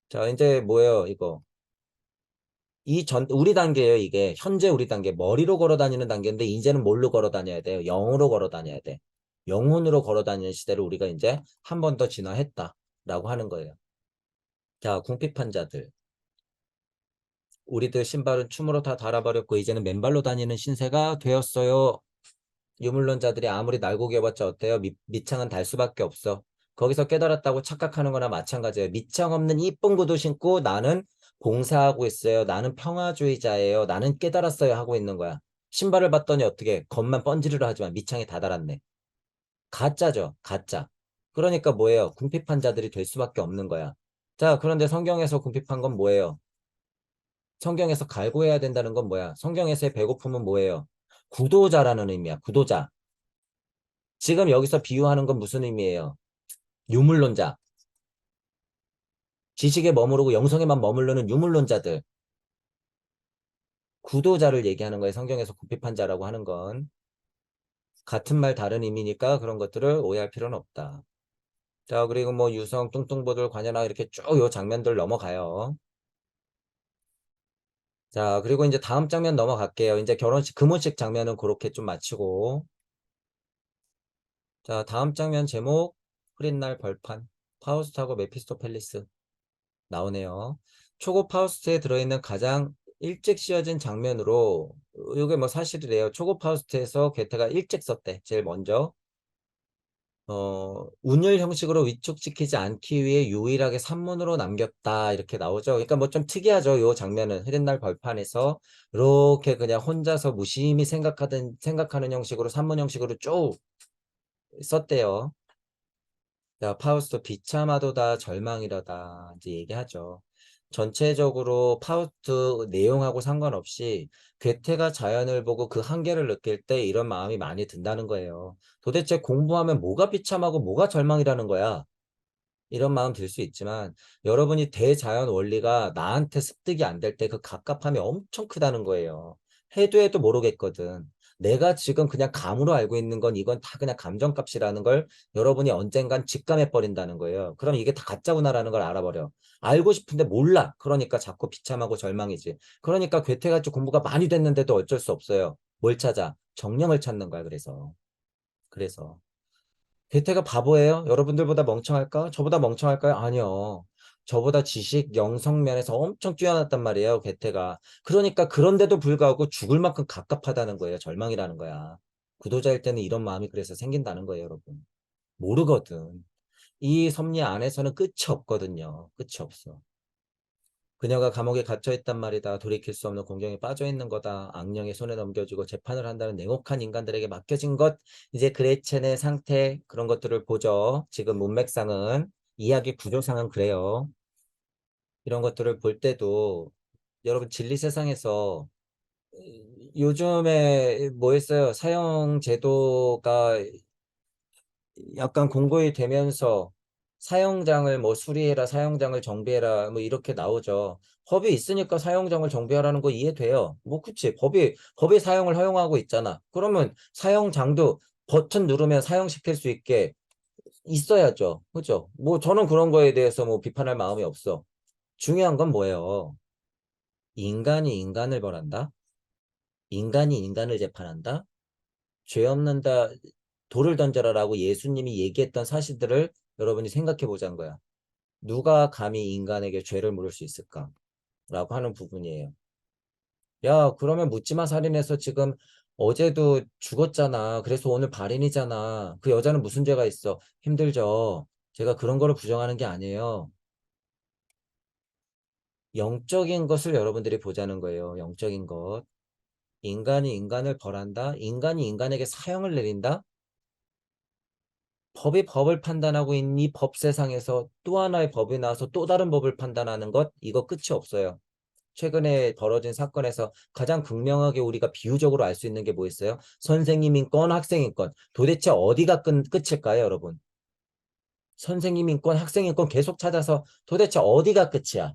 자, 이제 뭐예요, 이거. 우리 단계예요, 이게. 현재 우리 단계. 머리로 걸어 다니는 단계인데, 이제는 뭘로 걸어 다녀야 돼요? 영으로 걸어 다녀야 돼. 영혼으로 걸어 다니는 시대를 우리가 이제 한 번 더 진화했다라고 하는 거예요. 자, 궁핍한 자들. 우리들 신발은 춤으로 다 달아버렸고, 이제는 맨발로 다니는 신세가 되었어요. 유물론자들이 아무리 날고 개봤자 어때요? 밑창은 달 수밖에 없어. 거기서 깨달았다고 착각하는 거나 마찬가지예요. 밑창 없는 이쁜 구두 신고 나는 봉사하고 있어요. 나는 평화주의자예요. 나는 깨달았어요. 하고 있는 거야. 신발을 봤더니 어떻게 겉만 번지르르 하지만 밑창이 다 달았네. 가짜죠. 가짜. 그러니까 뭐예요? 궁핍한 자들이 될 수밖에 없는 거야. 자, 그런데 성경에서 궁핍한 건 뭐예요? 성경에서 갈구해야 된다는 건 뭐야? 성경에서의 배고픔은 뭐예요? 구도자라는 의미야. 구도자. 지금 여기서 비유하는 건 무슨 의미예요? 유물론자. 지식에 머무르고 영성에만 머무르는 유물론자들. 구도자를 얘기하는 거예요. 성경에서 구핍한 자라고 하는 건. 같은 말 다른 의미니까 그런 것들을 오해할 필요는 없다. 자, 그리고 뭐 유성, 뚱뚱보들, 관현아 이렇게 쭉 요 장면들 넘어가요. 자, 그리고 이제 다음 장면 넘어갈게요. 이제 결혼식, 금혼식 장면은 그렇게 좀 마치고. 자, 다음 장면 제목, 흐린 날 벌판. 파우스트하고 메피스토펠리스. 나오네요. 초고 파우스트에 들어있는 가장 일찍 씌워진 장면으로 이게 뭐 사실이래요. 초고 파우스트에서 괴테가 일찍 썼대. 제일 먼저 운율 형식으로 위축시키지 않기 위해 유일하게 산문으로 남겼다 이렇게 나오죠. 그러니까 뭐 좀 특이하죠. 요 장면은 흐린 날 벌판에서 이렇게 그냥 혼자서 무심히 생각하는 형식으로 산문 형식으로 쭉 썼대요. 자, 파우스트 비참하도다 절망이라다 이제 얘기하죠. 전체적으로 파우스트 내용하고 상관없이 괴테가 자연을 보고 그 한계를 느낄 때 이런 마음이 많이 든다는 거예요. 도대체 공부하면 뭐가 비참하고 뭐가 절망이라는 거야? 이런 마음 들 수 있지만 여러분이 대자연 원리가 나한테 습득이 안 될 때 그 갑갑함이 엄청 크다는 거예요. 해도 해도 모르겠거든. 내가 지금 그냥 감으로 알고 있는 건 이건 다 그냥 감정값이라는 걸 여러분이 언젠간 직감해 버린다는 거예요. 그럼 이게 다 가짜구나라는 걸 알아버려. 알고 싶은데 몰라. 그러니까 자꾸 비참하고 절망이지. 그러니까 괴테같이 공부가 많이 됐는데도 어쩔 수 없어요. 뭘 찾아? 정령을 찾는 거야. 그래서. 괴테가 바보예요? 여러분들보다 멍청할까? 저보다 멍청할까요? 아니요. 저보다 지식, 영성 면에서 엄청 뛰어났단 말이에요, 괴테가. 그러니까 그런데도 불구하고 죽을 만큼 갑갑하다는 거예요. 절망이라는 거야. 구도자일 때는 이런 마음이 그래서 생긴다는 거예요, 여러분. 모르거든. 이 섭리 안에서는 끝이 없거든요. 끝이 없어. 그녀가 감옥에 갇혀 있단 말이다. 돌이킬 수 없는 공경에 빠져 있는 거다. 악령의 손에 넘겨주고 재판을 한다는 냉혹한 인간들에게 맡겨진 것. 이제 그레첸의 상태 그런 것들을 보죠. 지금 문맥상은 이야기 구조상은 그래요. 이런 것들을 볼 때도 여러분 진리 세상에서 요즘에 뭐 했어요? 사형 제도가 약간 공고히 되면서 사형장을 뭐 수리해라, 사형장을 정비해라, 뭐 이렇게 나오죠. 법이 있으니까 사형장을 정비하라는 거 이해돼요. 뭐 그치. 법이 사형을 허용하고 있잖아. 그러면 사형장도 버튼 누르면 사형시킬 수 있게 있어야죠. 그죠? 뭐 저는 그런 거에 대해서 뭐 비판할 마음이 없어. 중요한 건 뭐예요? 인간이 인간을 벌한다? 인간이 인간을 재판한다? 죄 없는다, 돌을 던져라라고 예수님이 얘기했던 사실들을 여러분이 생각해 보자는 거야. 누가 감히 인간에게 죄를 물을 수 있을까? 라고 하는 부분이에요. 야, 그러면 묻지마 살인해서 지금 어제도 죽었잖아. 그래서 오늘 발인이잖아. 그 여자는 무슨 죄가 있어? 힘들죠. 제가 그런 거를 부정하는 게 아니에요. 영적인 것을 여러분들이 보자는 거예요. 영적인 것. 인간이 인간을 벌한다? 인간이 인간에게 사형을 내린다? 법이 법을 판단하고 있는 이 법 세상에서 또 하나의 법이 나와서 또 다른 법을 판단하는 것, 이거 끝이 없어요. 최근에 벌어진 사건에서 가장 극명하게 우리가 비유적으로 알 수 있는 게 뭐 있어요? 선생님인 건 학생인 건 도대체 어디가 끝일까요, 여러분? 선생님인 건 학생인 건 계속 찾아서 도대체 어디가 끝이야?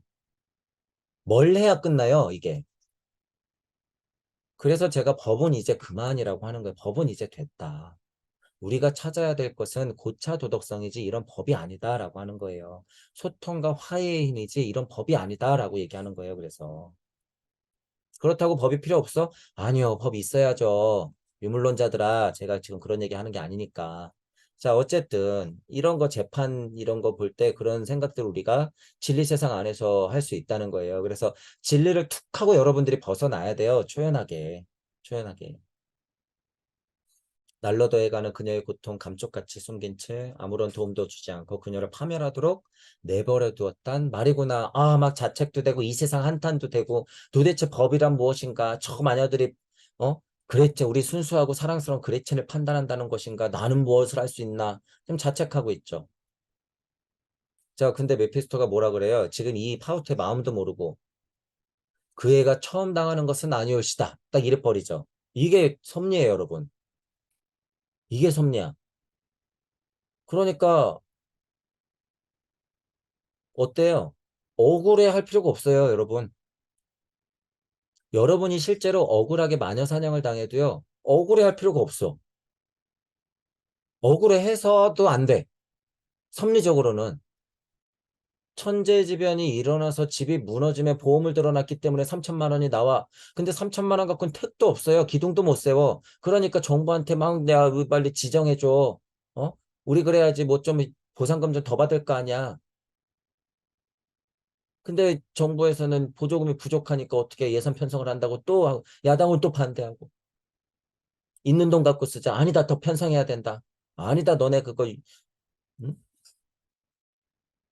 뭘 해야 끝나요, 이게? 그래서 제가 법은 이제 그만이라고 하는 거예요. 법은 이제 됐다. 우리가 찾아야 될 것은 고차 도덕성이지 이런 법이 아니다라고 하는 거예요. 소통과 화해의 힘이지 이런 법이 아니다라고 얘기하는 거예요. 그래서 그렇다고 법이 필요 없어? 아니요, 법이 있어야죠. 유물론자들아, 제가 지금 그런 얘기 하는 게 아니니까. 자, 어쨌든 이런 거 재판 이런 거 볼 때 그런 생각들 우리가 진리 세상 안에서 할 수 있다는 거예요. 그래서 진리를 툭 하고 여러분들이 벗어나야 돼요. 초연하게. 초연하게. 날로 더해가는 그녀의 고통 감쪽같이 숨긴 채 아무런 도움도 주지 않고 그녀를 파멸하도록 내버려 두었단 말이구나. 아, 막 자책도 되고 이 세상 한탄도 되고 도대체 법이란 무엇인가? 저 마녀들이 그레첸 우리 순수하고 사랑스러운 그레첸을 판단한다는 것인가? 나는 무엇을 할 수 있나? 좀 자책하고 있죠. 자, 근데 메피스토가 뭐라 그래요? 지금 이 파우트의 마음도 모르고 그 애가 처음 당하는 것은 아니올시다. 딱 이래 버리죠. 이게 섭리예요, 여러분. 이게 섭리야. 그러니까 어때요? 억울해 할 필요가 없어요, 여러분. 여러분이 실제로 억울하게 마녀 사냥을 당해도요, 억울해 할 필요가 없어. 억울해 해서도 안 돼. 섭리적으로는. 천재지변이 일어나서 집이 무너지면 보험을 들어놨기 때문에 3천만 원이 나와. 근데 3천만 원 갖고는 택도 없어요. 기둥도 못 세워. 그러니까 정부한테 막 내가 빨리 지정해줘. 어? 우리 그래야지 뭐 좀 보상금 좀 더 받을 거 아니야. 근데 정부에서는 보조금이 부족하니까 어떻게 예산 편성을 한다고 또 야당은 또 반대하고 있는 돈 갖고 쓰자. 아니다, 더 편성해야 된다. 아니다, 너네 그거 응?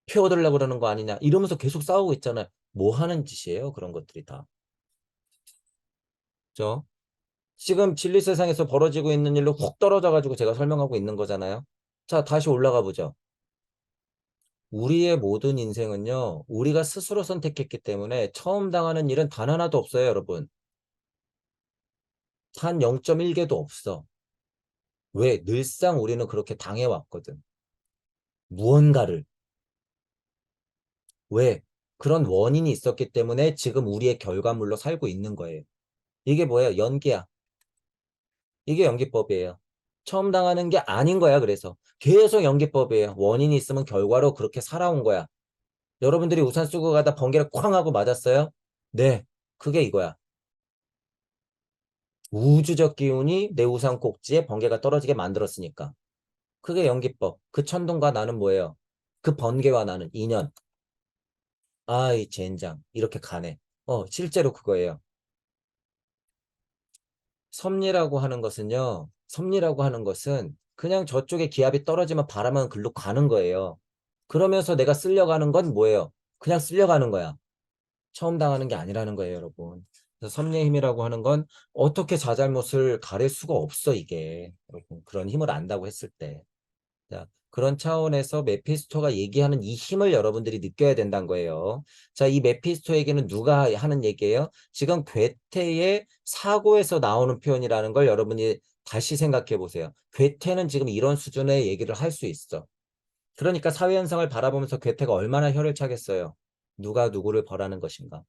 표 얻으려고 그러는 거 아니냐. 이러면서 계속 싸우고 있잖아요. 뭐 하는 짓이에요, 그런 것들이 다. 그죠? 지금 진리 세상에서 벌어지고 있는 일로 훅 떨어져 가지고 제가 설명하고 있는 거잖아요. 자, 다시 올라가 보죠. 우리의 모든 인생은요, 우리가 스스로 선택했기 때문에 처음 당하는 일은 단 하나도 없어요, 여러분. 단 0.1개도 없어. 왜? 늘상 우리는 그렇게 당해왔거든. 무언가를. 왜? 그런 원인이 있었기 때문에 지금 우리의 결과물로 살고 있는 거예요. 이게 뭐예요? 연기야. 이게 연기법이에요. 처음 당하는 게 아닌 거야, 그래서. 계속 연기법이에요. 원인이 있으면 결과로 그렇게 살아온 거야. 여러분들이 우산 쓰고 가다 번개를 쾅 하고 맞았어요? 네. 그게 이거야. 우주적 기운이 내 우산 꼭지에 번개가 떨어지게 만들었으니까. 그게 연기법. 그 천둥과 나는 뭐예요? 그 번개와 나는 인연. 아이, 젠장. 이렇게 가네. 실제로 그거예요. 섭리라고 하는 것은 그냥 저쪽에 기압이 떨어지면 바람은 글로 가는 거예요. 그러면서 내가 쓸려가는 건 뭐예요? 그냥 쓸려가는 거야. 처음 당하는 게 아니라는 거예요, 여러분. 그래서 섭리의 힘이라고 하는 건 어떻게 자잘못을 가릴 수가 없어, 이게. 여러분, 그런 힘을 안다고 했을 때. 자, 그런 차원에서 메피스토가 얘기하는 이 힘을 여러분들이 느껴야 된다는 거예요. 자, 이 메피스토 얘기는 누가 하는 얘기예요? 지금 괴테의 사고에서 나오는 표현이라는 걸 여러분이 다시 생각해 보세요. 괴테는 지금 이런 수준의 얘기를 할 수 있어. 그러니까 사회현상을 바라보면서 괴테가 얼마나 혀를 차겠어요. 누가 누구를 벌하는 것인가?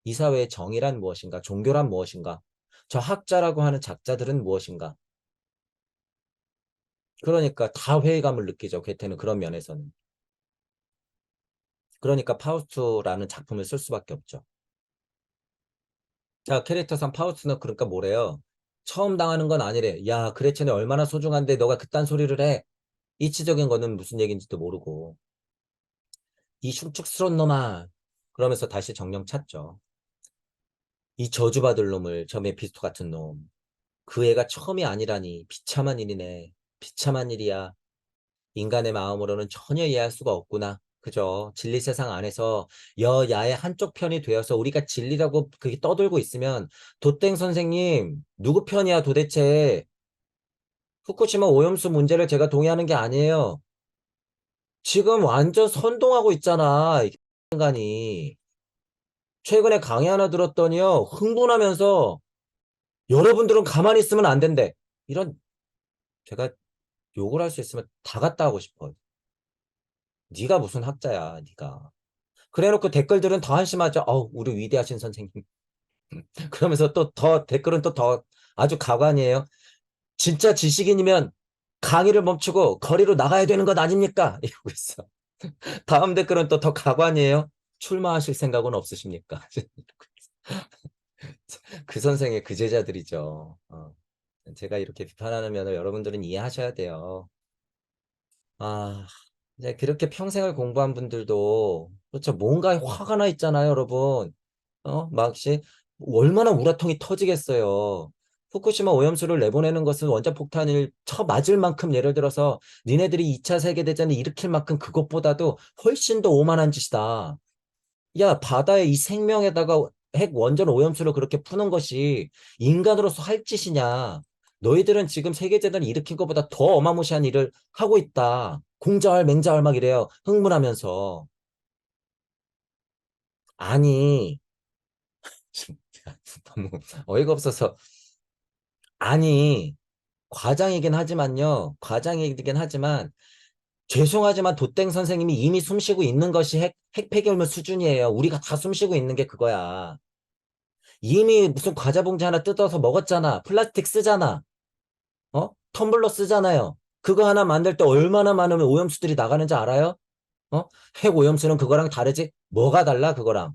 이 사회의 정의란 무엇인가? 종교란 무엇인가? 저 학자라고 하는 작자들은 무엇인가? 그러니까 다 회의감을 느끼죠. 괴테는 그런 면에서는. 그러니까 파우스트라는 작품을 쓸 수밖에 없죠. 자, 캐릭터상 파우스트는 그러니까 뭐래요? 처음 당하는 건 아니래. 야, 그레첸이 얼마나 소중한데 너가 그딴 소리를 해. 이치적인 거는 무슨 얘기인지도 모르고. 이 흉측스러운 놈아. 그러면서 다시 정령 찾죠. 이 저주받을 놈을, 저 메피스토 같은 놈. 그 애가 처음이 아니라니. 비참한 일이네. 비참한 일이야. 인간의 마음으로는 전혀 이해할 수가 없구나. 그죠? 진리 세상 안에서 여야의 한쪽 편이 되어서 우리가 진리라고 그게 떠들고 있으면 도땡 선생님 누구 편이야 도대체? 후쿠시마 오염수 문제를 제가 동의하는 게 아니에요. 지금 완전 선동하고 있잖아. 이 인간이. 최근에 강의 하나 들었더니요. 흥분하면서 여러분들은 가만히 있으면 안 된대. 이런 제가 욕을 할 수 있으면 다 갔다 하고 싶어. 네가 무슨 학자야, 네가. 그래놓고 댓글들은 더 한심하죠. 우리 위대하신 선생님. 그러면서 또 더 댓글은 또 더 아주 가관이에요. 진짜 지식인이면 강의를 멈추고 거리로 나가야 되는 것 아닙니까? 이러고 있어. 다음 댓글은 또 더 가관이에요. 출마하실 생각은 없으십니까? 그 선생의 그 제자들이죠. 제가 이렇게 비판하는 면을 여러분들은 이해하셔야 돼요. 아, 이제 그렇게 평생을 공부한 분들도 그렇죠. 뭔가 화가 나 있잖아요, 여러분. 막시 얼마나 우라통이 터지겠어요. 후쿠시마 오염수를 내보내는 것은 원자폭탄을 쳐맞을 만큼 예를 들어서 니네들이 2차 세계대전을 일으킬 만큼 그것보다도 훨씬 더 오만한 짓이다. 야, 바다에 이 생명에다가 핵 원전 오염수를 그렇게 푸는 것이 인간으로서 할 짓이냐. 너희들은 지금 세계대전을 일으킨 것보다 더 어마무시한 일을 하고 있다. 공자활, 맹자활 막 이래요. 흥분하면서. 아니, 너무 어이가 없어서. 아니, 과장이긴 하지만요. 과장이긴 하지만 죄송하지만 도땡 선생님이 이미 숨쉬고 있는 것이 핵 폐기물 수준이에요. 우리가 다 숨쉬고 있는 게 그거야. 이미 무슨 과자 봉지 하나 뜯어서 먹었잖아. 플라스틱 쓰잖아. 텀블러 쓰잖아요. 그거 하나 만들 때 얼마나 많은 오염수들이 나가는지 알아요? 어? 핵 오염수는 그거랑 다르지? 뭐가 달라, 그거랑?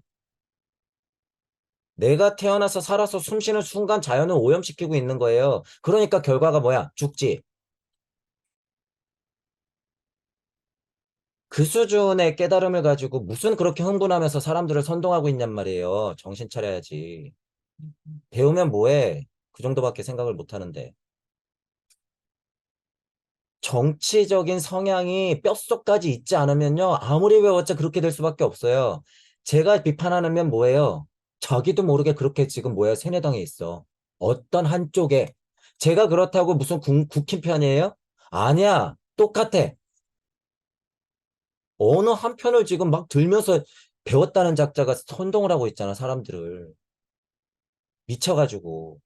내가 태어나서 살아서 숨 쉬는 순간 자연은 오염시키고 있는 거예요. 그러니까 결과가 뭐야? 죽지. 그 수준의 깨달음을 가지고 무슨 그렇게 흥분하면서 사람들을 선동하고 있냔 말이에요. 정신 차려야지. 배우면 뭐해? 그 정도밖에 생각을 못 하는데. 정치적인 성향이 뼛속까지 있지 않으면요. 아무리 배웠자 그렇게 될 수밖에 없어요. 제가 비판하는 면 뭐예요? 자기도 모르게 그렇게 지금 뭐예요? 세뇌당에 있어. 어떤 한쪽에. 제가 그렇다고 무슨 국힘 편이에요? 아니야. 똑같아. 어느 한편을 지금 막 들면서 배웠다는 작자가 선동을 하고 있잖아, 사람들을. 미쳐가지고.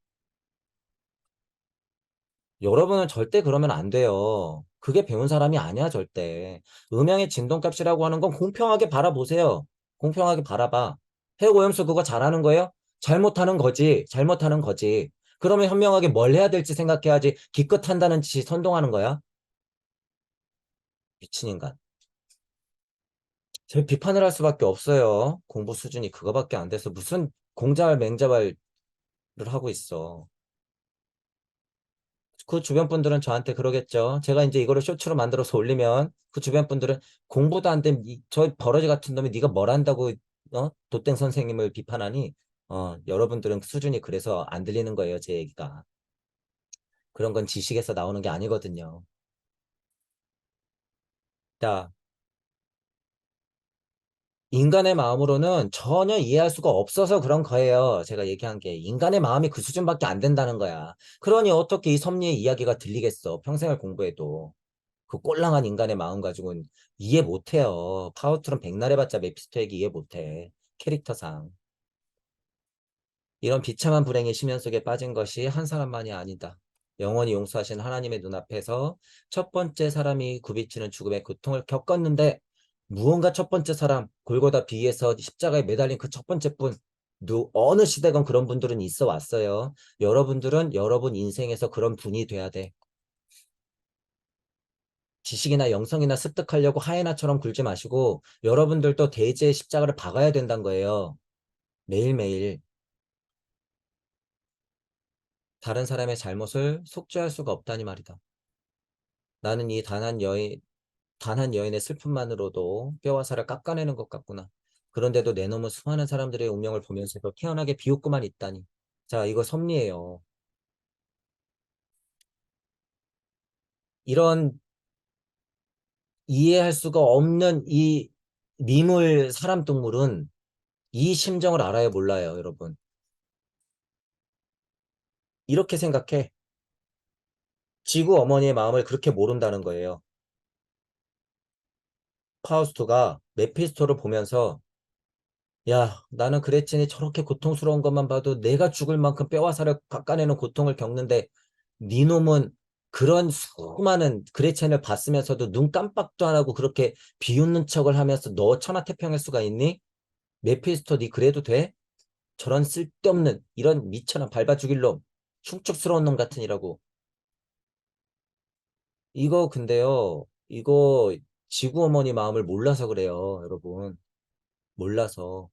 여러분은 절대 그러면 안 돼요. 그게 배운 사람이 아니야, 절대. 음양의 진동값이라고 하는 건 공평하게 바라보세요. 공평하게 바라봐. 해고염수 그거 잘하는 거예요? 잘못하는 거지. 잘못하는 거지. 그러면 현명하게 뭘 해야 될지 생각해야지. 기껏 한다는 짓이 선동하는 거야? 미친 인간. 제 비판을 할 수밖에 없어요. 공부 수준이 그거밖에 안 돼서 무슨 공자발 맹자발을 하고 있어. 그 주변 분들은 저한테 그러겠죠. 제가 이제 이거를 쇼츠로 만들어서 올리면 그 주변 분들은 공부도 안 된 저 버러지 같은 놈이 네가 뭘 한다고 도땡 선생님을 비판하니 여러분들은 수준이 그래서 안 들리는 거예요, 제 얘기가. 그런 건 지식에서 나오는 게 아니거든요. 자, 인간의 마음으로는 전혀 이해할 수가 없어서 그런 거예요. 제가 얘기한 게 인간의 마음이 그 수준밖에 안 된다는 거야. 그러니 어떻게 이 섭리의 이야기가 들리겠어? 평생을 공부해도. 그 꼴랑한 인간의 마음 가지고는 이해 못해요. 파우트론 백날 해봤자 메피스토 얘기 이해 못해. 캐릭터상. 이런 비참한 불행의 심연 속에 빠진 것이 한 사람만이 아니다. 영원히 용서하신 하나님의 눈앞에서 첫 번째 사람이 굽이치는 죽음의 고통을 겪었는데 무언가 첫 번째 사람 골고다 비에서 십자가에 매달린 그 첫 번째 분 어느 시대건 그런 분들은 있어 왔어요. 여러분들은 여러분 인생에서 그런 분이 돼야 돼. 지식이나 영성이나 습득하려고 하이에나처럼 굴지 마시고 여러분들도 대제의 십자가를 박아야 된다는 거예요. 매일매일. 다른 사람의 잘못을 속죄할 수가 없다니 말이다. 나는 이 단 한 여인의 슬픔만으로도 뼈와 살을 깎아내는 것 같구나. 그런데도 내 놈은 수많은 사람들의 운명을 보면서도 태연하게 비웃고만 있다니. 자, 이거 섭리예요. 이런 이해할 수가 없는 이 미물 사람 동물은 이 심정을 알아요, 몰라요, 여러분. 이렇게 생각해. 지구 어머니의 마음을 그렇게 모른다는 거예요. 파우스트가 메피스토를 보면서 야, 나는 그레친이 저렇게 고통스러운 것만 봐도 내가 죽을 만큼 뼈와 살을 깎아내는 고통을 겪는데 네 놈은 그런 수많은 그레첸을 봤으면서도 눈 깜빡도 안 하고 그렇게 비웃는 척을 하면서 너 천하태평할 수가 있니? 메피스토 네 그래도 돼? 저런 쓸데없는 이런 미천한 밟아 죽일 놈 흉측스러운 놈 같으니라고. 이거 근데요. 이거 지구 어머니 마음을 몰라서 그래요, 여러분. 몰라서.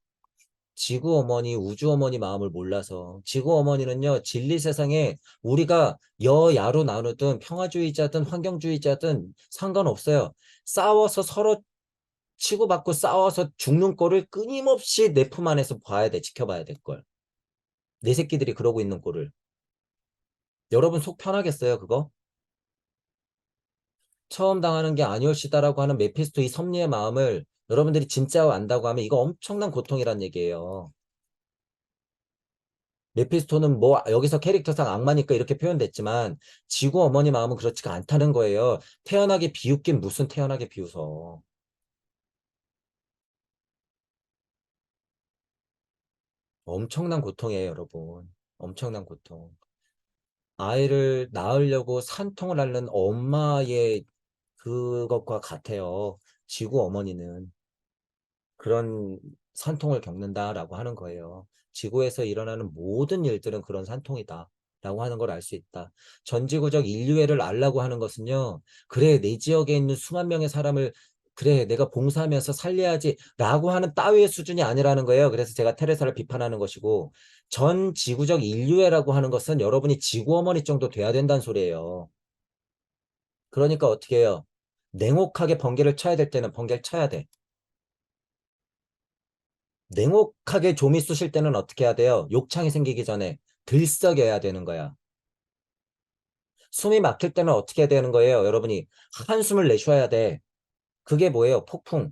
지구 어머니, 우주 어머니 마음을 몰라서. 지구 어머니는요, 진리 세상에 우리가 여야로 나누든 평화주의자든 환경주의자든 상관없어요. 싸워서 서로 치고받고 싸워서 죽는 꼴을 끊임없이 내 품 안에서 봐야 돼, 지켜봐야 될 걸. 내 새끼들이 그러고 있는 꼴을. 여러분 속 편하겠어요, 그거? 처음 당하는 게 아니올시다라고 하는 메피스토 이 섭리의 마음을 여러분들이 진짜 안다고 하면 이거 엄청난 고통이란 얘기예요. 메피스토는 뭐 여기서 캐릭터상 악마니까 이렇게 표현됐지만 지구 어머니 마음은 그렇지가 않다는 거예요. 태연하게 비웃긴 무슨 태연하게 비웃어. 엄청난 고통이에요, 여러분. 엄청난 고통. 아이를 낳으려고 산통을 앓는 엄마의 그것과 같아요. 지구 어머니는. 그런 산통을 겪는다라고 하는 거예요. 지구에서 일어나는 모든 일들은 그런 산통이다. 라고 하는 걸 알 수 있다. 전지구적 인류애를 알라고 하는 것은요. 그래, 내 지역에 있는 수만 명의 사람을 그래, 내가 봉사하면서 살려야지 라고 하는 따위의 수준이 아니라는 거예요. 그래서 제가 테레사를 비판하는 것이고 전 지구적 인류애라고 하는 것은 여러분이 지구 어머니 정도 돼야 된다는 소리예요. 그러니까 어떻게 해요? 냉혹하게 번개를 쳐야 될 때는 번개를 쳐야 돼. 냉혹하게 좀이 쑤실 때는 어떻게 해야 돼요? 욕창이 생기기 전에 들썩여야 되는 거야. 숨이 막힐 때는 어떻게 해야 되는 거예요? 여러분이 한숨을 내쉬어야 돼. 그게 뭐예요? 폭풍.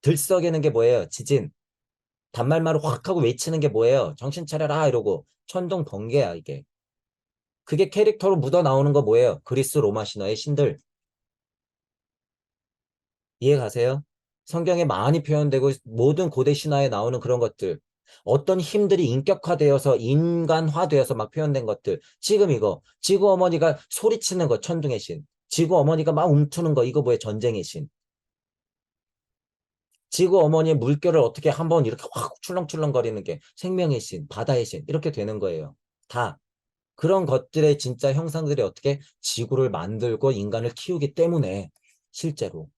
들썩이는 게 뭐예요? 지진. 단말말을 확 하고 외치는 게 뭐예요? 정신 차려라 이러고 천둥 번개야 이게. 그게 캐릭터로 묻어 나오는 거 뭐예요? 그리스 로마 신화의 신들. 이해 가세요? 성경에 많이 표현되고 모든 고대 신화에 나오는 그런 것들. 어떤 힘들이 인격화되어서 인간화되어서 막 표현된 것들. 지금 이거 지구 어머니가 소리치는 거 천둥의 신. 지구 어머니가 막 움트는 거 이거 뭐예요? 전쟁의 신. 지구 어머니의 물결을 어떻게 한번 이렇게 확 출렁출렁거리는 게 생명의 신, 바다의 신 이렇게 되는 거예요. 다 그런 것들의 진짜 형상들이 어떻게 지구를 만들고 인간을 키우기 때문에 실제로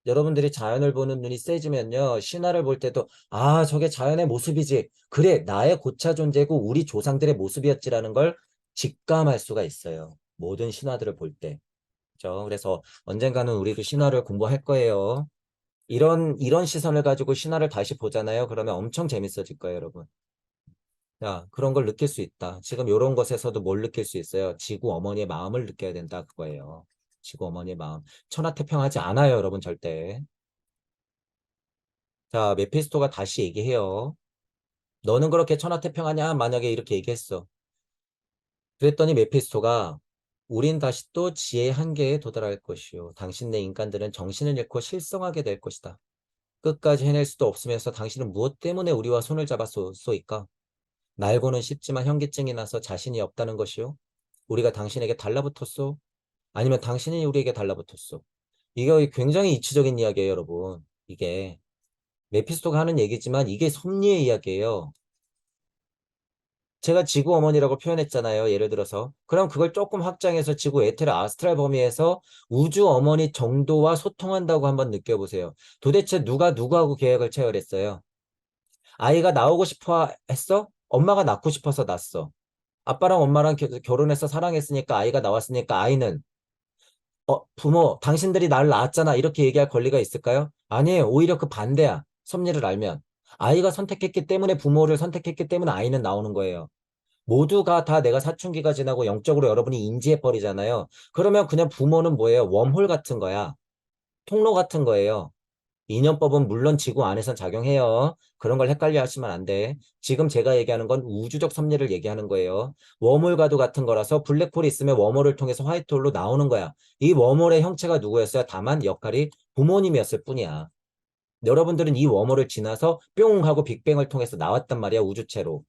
여러분들이 자연을 보는 눈이 세지면요. 신화를 볼 때도 아, 저게 자연의 모습이지. 그래, 나의 고차 존재고 우리 조상들의 모습이었지라는 걸 직감할 수가 있어요. 모든 신화들을 볼 때. 그죠? 그래서 언젠가는 우리도 신화를 공부할 거예요. 이런 시선을 가지고 신화를 다시 보잖아요. 그러면 엄청 재밌어질 거예요, 여러분. 야, 그런 걸 느낄 수 있다. 지금 이런 것에서도 뭘 느낄 수 있어요? 지구 어머니의 마음을 느껴야 된다, 그거예요. 지구 어머니의 마음. 천하태평하지 않아요, 여러분, 절대. 자, 메피스토가 다시 얘기해요. 너는 그렇게 천하태평하냐? 만약에 이렇게 얘기했어. 그랬더니 메피스토가 우린 다시 또 지혜의 한계에 도달할 것이요. 당신네 인간들은 정신을 잃고 실성하게 될 것이다. 끝까지 해낼 수도 없으면서 당신은 무엇 때문에 우리와 손을 잡았소이까? 날고는 싶지만 현기증이 나서 자신이 없다는 것이요. 우리가 당신에게 달라붙었소? 아니면 당신이 우리에게 달라붙었소? 이게 굉장히 이치적인 이야기예요, 여러분. 이게 메피스토가 하는 얘기지만 이게 섭리의 이야기예요. 제가 지구 어머니라고 표현했잖아요. 예를 들어서. 그럼 그걸 조금 확장해서 지구 에테르 아스트랄 범위에서 우주 어머니 정도와 소통한다고 한번 느껴보세요. 도대체 누가 누구하고 계획을 체결했어요? 아이가 나오고 싶어 했어? 엄마가 낳고 싶어서 낳았어. 아빠랑 엄마랑 결혼해서 사랑했으니까 아이가 나왔으니까 아이는 부모, 당신들이 나를 낳았잖아. 이렇게 얘기할 권리가 있을까요? 아니에요. 오히려 그 반대야. 섭리를 알면. 아이가 선택했기 때문에 부모를 선택했기 때문에 아이는 나오는 거예요. 모두가 다 내가 사춘기가 지나고 영적으로 여러분이 인지해버리잖아요. 그러면 그냥 부모는 뭐예요? 웜홀 같은 거야. 통로 같은 거예요. 인연법은 물론 지구 안에선 작용해요. 그런 걸 헷갈려 하시면 안 돼. 지금 제가 얘기하는 건 우주적 섭리를 얘기하는 거예요. 웜홀 가도 같은 거라서 블랙홀이 있으면 웜홀을 통해서 화이트홀로 나오는 거야. 이 웜홀의 형체가 누구였어요? 다만 역할이 부모님이었을 뿐이야. 여러분들은 이 웜홀을 지나서 뿅 하고 빅뱅을 통해서 나왔단 말이야, 우주체로.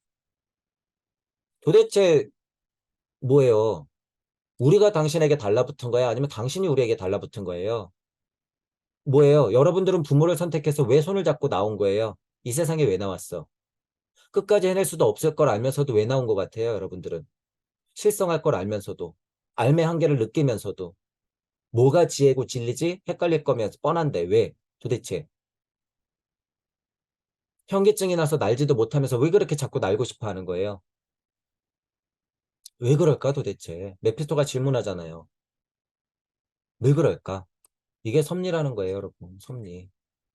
도대체 뭐예요? 우리가 당신에게 달라붙은 거야? 아니면 당신이 우리에게 달라붙은 거예요? 뭐예요? 여러분들은 부모를 선택해서 왜 손을 잡고 나온 거예요? 이 세상에 왜 나왔어? 끝까지 해낼 수도 없을 걸 알면서도 왜 나온 것 같아요, 여러분들은? 실성할 걸 알면서도, 삶의 한계를 느끼면서도, 뭐가 지혜고 진리지? 헷갈릴 거면 뻔한데, 왜? 도대체. 현기증이 나서 날지도 못하면서 왜 그렇게 자꾸 날고 싶어 하는 거예요? 왜 그럴까, 도대체? 메피스토가 질문하잖아요. 왜 그럴까? 이게 섭리라는 거예요, 여러분. 섭리.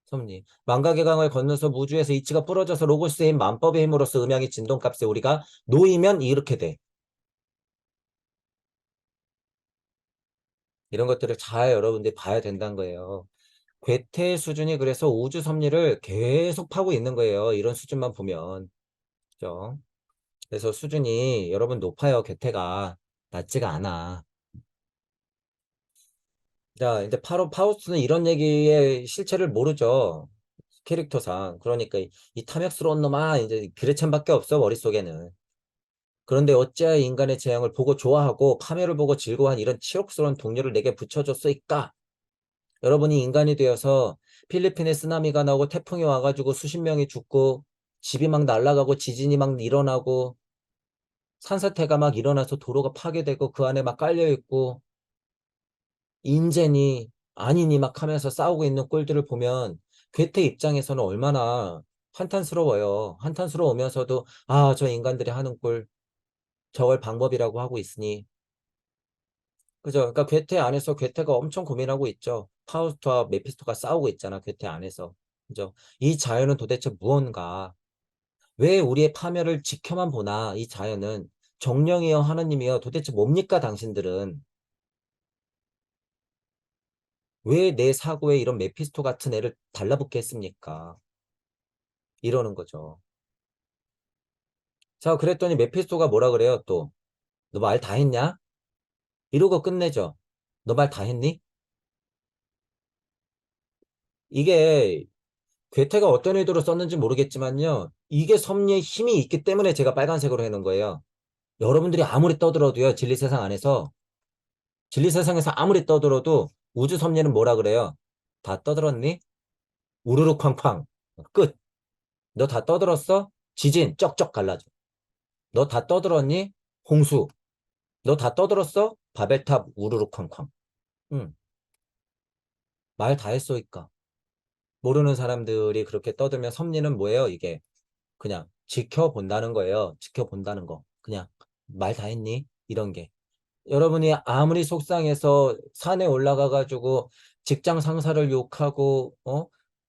섭리. 망각의 강을 건너서 무주에서 이치가 부러져서 로고스의 힘, 만법의 힘으로써 음양의 진동값에 우리가 놓이면 이렇게 돼. 이런 것들을 잘 여러분들이 봐야 된다는 거예요. 괴테 수준이 그래서 우주 섭리를 계속 파고 있는 거예요. 이런 수준만 보면. 그죠? 그래서 수준이 여러분 높아요. 괴테가. 낮지가 않아. 자, 이제 파우스트는 이런 얘기의 실체를 모르죠. 캐릭터상. 그러니까 이 탐욕스러운 놈아, 이제 그레첸밖에 없어, 머릿속에는. 그런데 어찌하여 인간의 재앙을 보고 좋아하고 파멸을 보고 즐거워한 이런 치욕스러운 동료를 내게 붙여줬으이까? 여러분이 인간이 되어서 필리핀에 쓰나미가 나고 태풍이 와가지고 수십 명이 죽고 집이 막 날아가고 지진이 막 일어나고 산사태가 막 일어나서 도로가 파괴되고 그 안에 막 깔려있고 인재니 아니니 막 하면서 싸우고 있는 꼴들을 보면 괴테 입장에서는 얼마나 한탄스러워요. 한탄스러우면서도 아, 저 인간들이 하는 꼴 저걸 방법이라고 하고 있으니 그죠? 그러니까 괴테 안에서 괴테가 엄청 고민하고 있죠. 파우스트와 메피스토가 싸우고 있잖아. 괴테 안에서. 그죠? 이 자연은 도대체 무언가? 왜 우리의 파멸을 지켜만 보나? 이 자연은 정령이여 하나님이여 도대체 뭡니까 당신들은? 왜 내 사고에 이런 메피스토 같은 애를 달라붙게 했습니까? 이러는 거죠. 자, 그랬더니 메피스토가 뭐라 그래요? 또. 너 말 다 했냐? 이러고 끝내죠. 너 말 다 했니? 이게 괴테가 어떤 의도로 썼는지 모르겠지만요. 이게 섭리의 힘이 있기 때문에 제가 빨간색으로 해놓은 거예요. 여러분들이 아무리 떠들어도요. 진리 세상 안에서 진리 세상에서 아무리 떠들어도 우주 섭리는 뭐라 그래요? 다 떠들었니? 우르르 쾅쾅. 끝. 너 다 떠들었어? 지진 쩍쩍 갈라져. 너 다 떠들었니? 홍수. 너 다 떠들었어? 바벨탑 우르르 쾅쾅. 응. 말 다 했소이까. 모르는 사람들이 그렇게 떠들면 섭리는 뭐예요? 이게 그냥 지켜본다는 거예요. 지켜본다는 거. 그냥 말 다 했니? 이런 게. 여러분이 아무리 속상해서 산에 올라가가지고 직장 상사를 욕하고,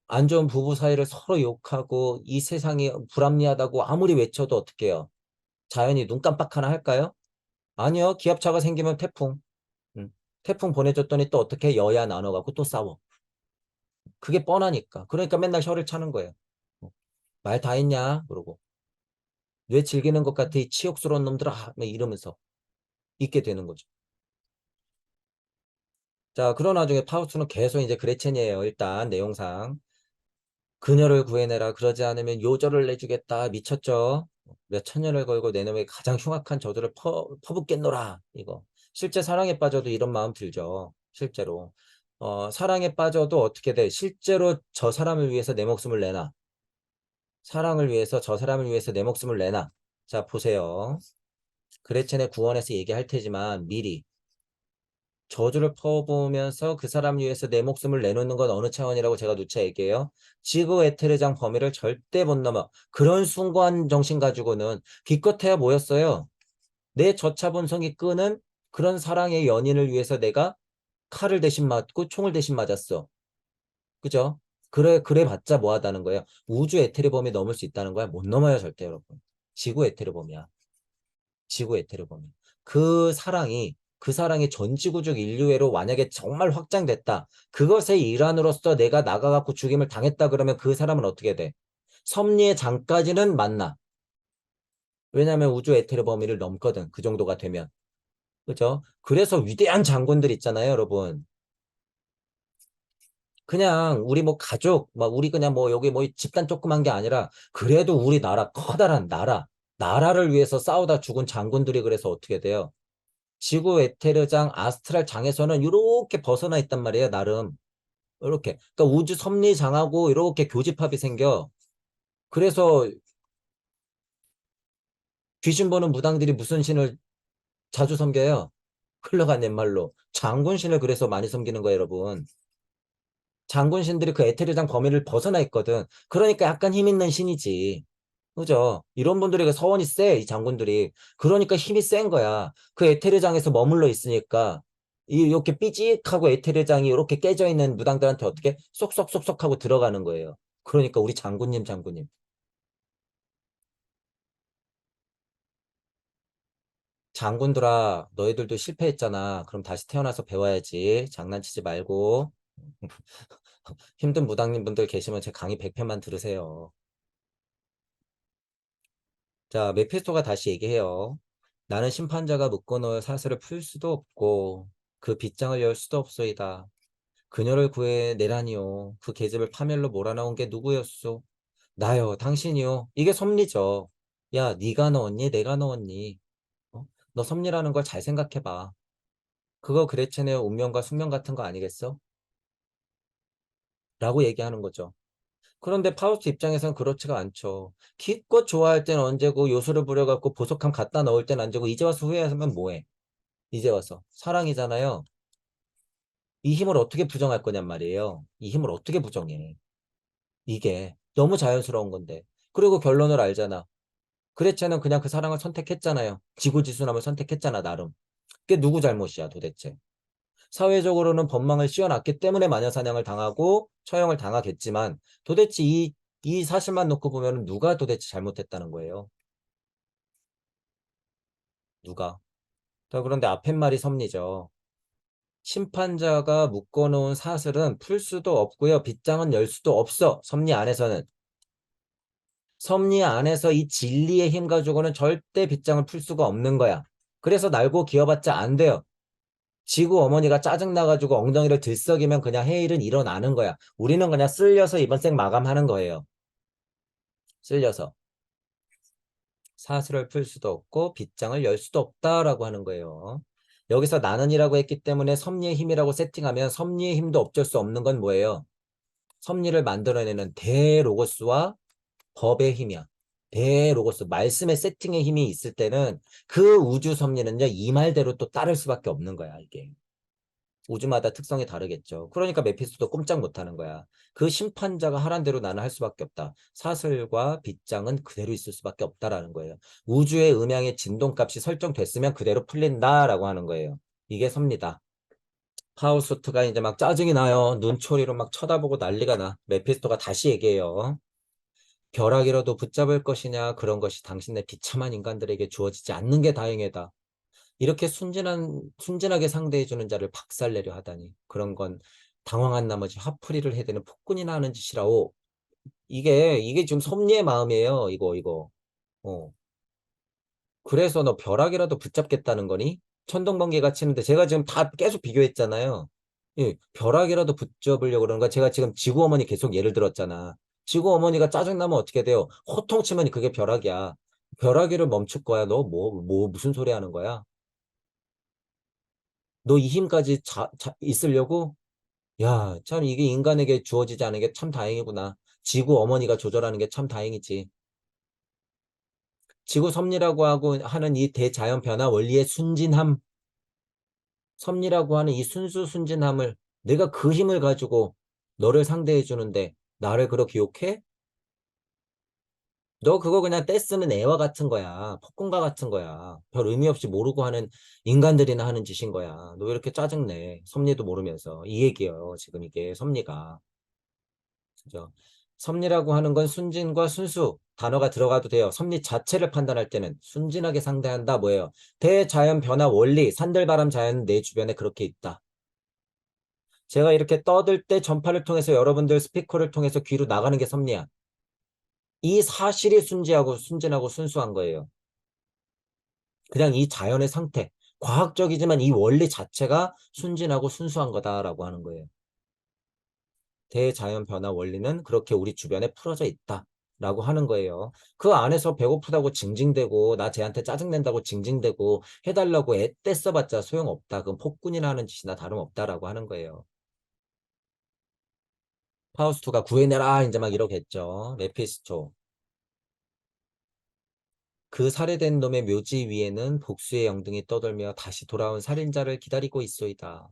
안 좋은 부부 사이를 서로 욕하고, 이 세상이 불합리하다고 아무리 외쳐도 어떻게 해요? 자연이 눈 깜빡 하나 할까요? 아니요. 기압차가 생기면 태풍. 음. 태풍 보내줬더니 또 어떻게 여야 나눠갖고 또 싸워. 그게 뻔하니까. 그러니까 맨날 혀를 차는 거예요. 말 다 했냐? 그러고. 왜 즐기는 것 같아? 이 치욕스러운 놈들아. 막 이러면서 있게 되는 거죠. 자, 그런 와중에 파우스는 계속 이제 그레첸이에요. 일단 내용상. 그녀를 구해내라. 그러지 않으면 요절을 내주겠다. 미쳤죠? 몇 천년을 걸고 내 놈의 가장 흉악한 저주를 퍼붓겠노라. 이거. 실제 사랑에 빠져도 이런 마음 들죠. 실제로. 사랑에 빠져도 어떻게 돼? 실제로 저 사람을 위해서 내 목숨을 내놔. 사랑을 위해서 저 사람을 위해서 내 목숨을 내놔. 자, 보세요. 그레첸의 구원에서 얘기할 테지만 미리 저주를 퍼보면서 그 사람 위해서 내 목숨을 내놓는 건 어느 차원이라고 제가 누차 얘기해요. 지구 에테르장 범위를 절대 못 넘어. 그런 순고한 정신 가지고는 기껏해야 뭐였어요? 내 저차본성이 끄는 그런 사랑의 연인을 위해서 내가 칼을 대신 맞고 총을 대신 맞았어. 그죠? 그래 봤자 뭐하다는 거예요. 우주 에테르 범위 넘을 수 있다는 거야. 못 넘어요 절대 여러분. 지구 에테르 범위야. 지구 에테르 범위. 그 사랑이 전 지구적 인류애로 만약에 정말 확장됐다. 그것의 일환으로서 내가 나가갖고 죽임을 당했다 그러면 그 사람은 어떻게 돼? 섭리의 장까지는 만나. 왜냐하면 우주 에테르 범위를 넘거든. 그 정도가 되면. 그죠? 그래서 위대한 장군들 있잖아요, 여러분. 그냥 우리 뭐 가족, 막 우리 그냥 뭐 여기 뭐 집단 조그만 게 아니라 그래도 우리나라 커다란 나라를 위해서 싸우다 죽은 장군들이 그래서 어떻게 돼요? 지구 에테르장 아스트랄 장에서는 이렇게 벗어나 있단 말이에요, 나름. 이렇게. 그러니까 우주 섭리장하고 이렇게 교집합이 생겨. 그래서 귀신 보는 무당들이 무슨 신을 자주 섬겨요? 흘러간 옛말로. 장군신을 그래서 많이 섬기는 거예요, 여러분. 장군신들이 그 에테르장 범위를 벗어나 있거든. 그러니까 약간 힘 있는 신이지. 그죠? 이런 분들이 그 서원이 세, 이 장군들이. 그러니까 힘이 센 거야. 그 에테르장에서 머물러 있으니까. 이렇게 삐직하고 에테르장이 이렇게 깨져 있는 무당들한테 어떻게 쏙쏙쏙쏙 하고 들어가는 거예요. 그러니까 우리 장군님. 장군들아, 너희들도 실패했잖아. 그럼 다시 태어나서 배워야지. 장난치지 말고. 힘든 무당님 분들 계시면 제 강의 100편만 들으세요. 자, 메피스토가 다시 얘기해요. 나는 심판자가 묶어놓을 사슬을 풀 수도 없고 그 빗장을 열 수도 없소이다. 그녀를 구해내라니요. 그 계집을 파멸로 몰아넣은 게 누구였소? 나요, 당신이요. 이게 섭리죠. 야, 네가 넣었니? 내가 넣었니? 너 섭리라는 걸 잘 생각해봐. 그거 그레첸의 운명과 숙명 같은 거 아니겠어? 라고 얘기하는 거죠. 그런데 파우스트 입장에선 그렇지가 않죠. 기껏 좋아할 땐 언제고 요술을 부려갖고 보석함 갖다 넣을 땐 언제고 이제 와서 후회하면 뭐해? 이제 와서 사랑이잖아요. 이 힘을 어떻게 부정할 거냔 말이에요. 이 힘을 어떻게 부정해. 이게 너무 자연스러운 건데. 그리고 결론을 알잖아. 그레체는 그냥 그 사랑을 선택했잖아요. 지구지순함을 선택했잖아, 나름. 그게 누구 잘못이야, 도대체. 사회적으로는 법망을 씌워놨기 때문에 마녀사냥을 당하고 처형을 당하겠지만 도대체 이 사실만 놓고 보면 누가 도대체 잘못했다는 거예요. 누가. 자, 그런데 앞에 말이 섭리죠. 심판자가 묶어놓은 사슬은 풀 수도 없고요. 빗장은 열 수도 없어. 섭리 안에서는. 섭리 안에서 이 진리의 힘 가지고는 절대 빗장을 풀 수가 없는 거야. 그래서 날고 기어봤자 안 돼요. 지구 어머니가 짜증나가지고 엉덩이를 들썩이면 그냥 해일은 일어나는 거야. 우리는 그냥 쓸려서 이번 생 마감하는 거예요. 쓸려서. 사슬을 풀 수도 없고 빗장을 열 수도 없다라고 하는 거예요. 여기서 나는이라고 했기 때문에 섭리의 힘이라고 세팅하면 섭리의 힘도 어쩔 수 없는 건 뭐예요? 섭리를 만들어내는 대로고스와 법의 힘이야. 대로고스, 말씀의 세팅의 힘이 있을 때는 그 우주 섭리는요, 이 말대로 또 따를 수밖에 없는 거야, 이게. 우주마다 특성이 다르겠죠. 그러니까 메피스토도 꼼짝 못하는 거야. 그 심판자가 하란 대로 나는 할 수밖에 없다. 사슬과 빗장은 그대로 있을 수밖에 없다라는 거예요. 우주의 음향의 진동값이 설정됐으면 그대로 풀린다라고 하는 거예요. 이게 섭니다. 파우스트가 이제 막 짜증이 나요. 눈초리로 막 쳐다보고 난리가 나. 메피스토가 다시 얘기해요. 벼락이라도 붙잡을 것이냐, 그런 것이 당신의 비참한 인간들에게 주어지지 않는 게 다행이다. 이렇게 순진하게 상대해주는 자를 박살내려 하다니. 그런 건 당황한 나머지 화풀이를 해대는 폭군이나 하는 짓이라오. 이게 지금 섭리의 마음이에요. 이거. 어. 그래서 너 벼락이라도 붙잡겠다는 거니? 천둥번개가 치는데 제가 지금 다 계속 비교했잖아요. 예, 벼락이라도 붙잡으려고 그러는 거야. 제가 지금 지구 어머니 계속 예를 들었잖아. 지구 어머니가 짜증나면 어떻게 돼요? 호통치면 그게 벼락이야. 벼락이를 멈출 거야. 너 무슨 소리 하는 거야? 너 이 힘까지 있으려고? 야, 참 이게 인간에게 주어지지 않은 게 참 다행이구나. 지구 어머니가 조절하는 게 참 다행이지. 지구 섭리라고 하고 하는 이 대자연 변화 원리의 순진함, 섭리라고 하는 이 순진함을 내가 그 힘을 가지고 너를 상대해 주는데 나를 그렇게 욕해? 너 그거 그냥 떼쓰는 애와 같은 거야. 폭군과 같은 거야. 별 의미 없이 모르고 하는 인간들이나 하는 짓인 거야. 너 왜 이렇게 짜증내? 섭리도 모르면서. 이 얘기예요. 지금 이게 섭리가. 그죠? 섭리라고 하는 건 순진과 순수 단어가 들어가도 돼요. 섭리 자체를 판단할 때는 순진하게 상대한다 뭐예요? 대자연 변화 원리, 산들바람 자연은 내 주변에 그렇게 있다. 제가 이렇게 떠들 때 전파를 통해서 여러분들 스피커를 통해서 귀로 나가는 게 섭리야. 이 사실이 순진하고 순수한 거예요. 그냥 이 자연의 상태, 과학적이지만 이 원리 자체가 순진하고 순수한 거다라고 하는 거예요. 대자연 변화 원리는 그렇게 우리 주변에 풀어져 있다. 라고 하는 거예요. 그 안에서 배고프다고 징징대고 나 쟤한테 짜증낸다고 징징대고 해달라고 애떼 써봤자 소용없다. 그건 폭군이나 하는 짓이나 다름없다라고 하는 거예요. 파우스투가 구해내라 이제 막 이러겠죠. 메피스토. 그 살해된 놈의 묘지 위에는 복수의 영등이 떠돌며 다시 돌아온 살인자를 기다리고 있소이다.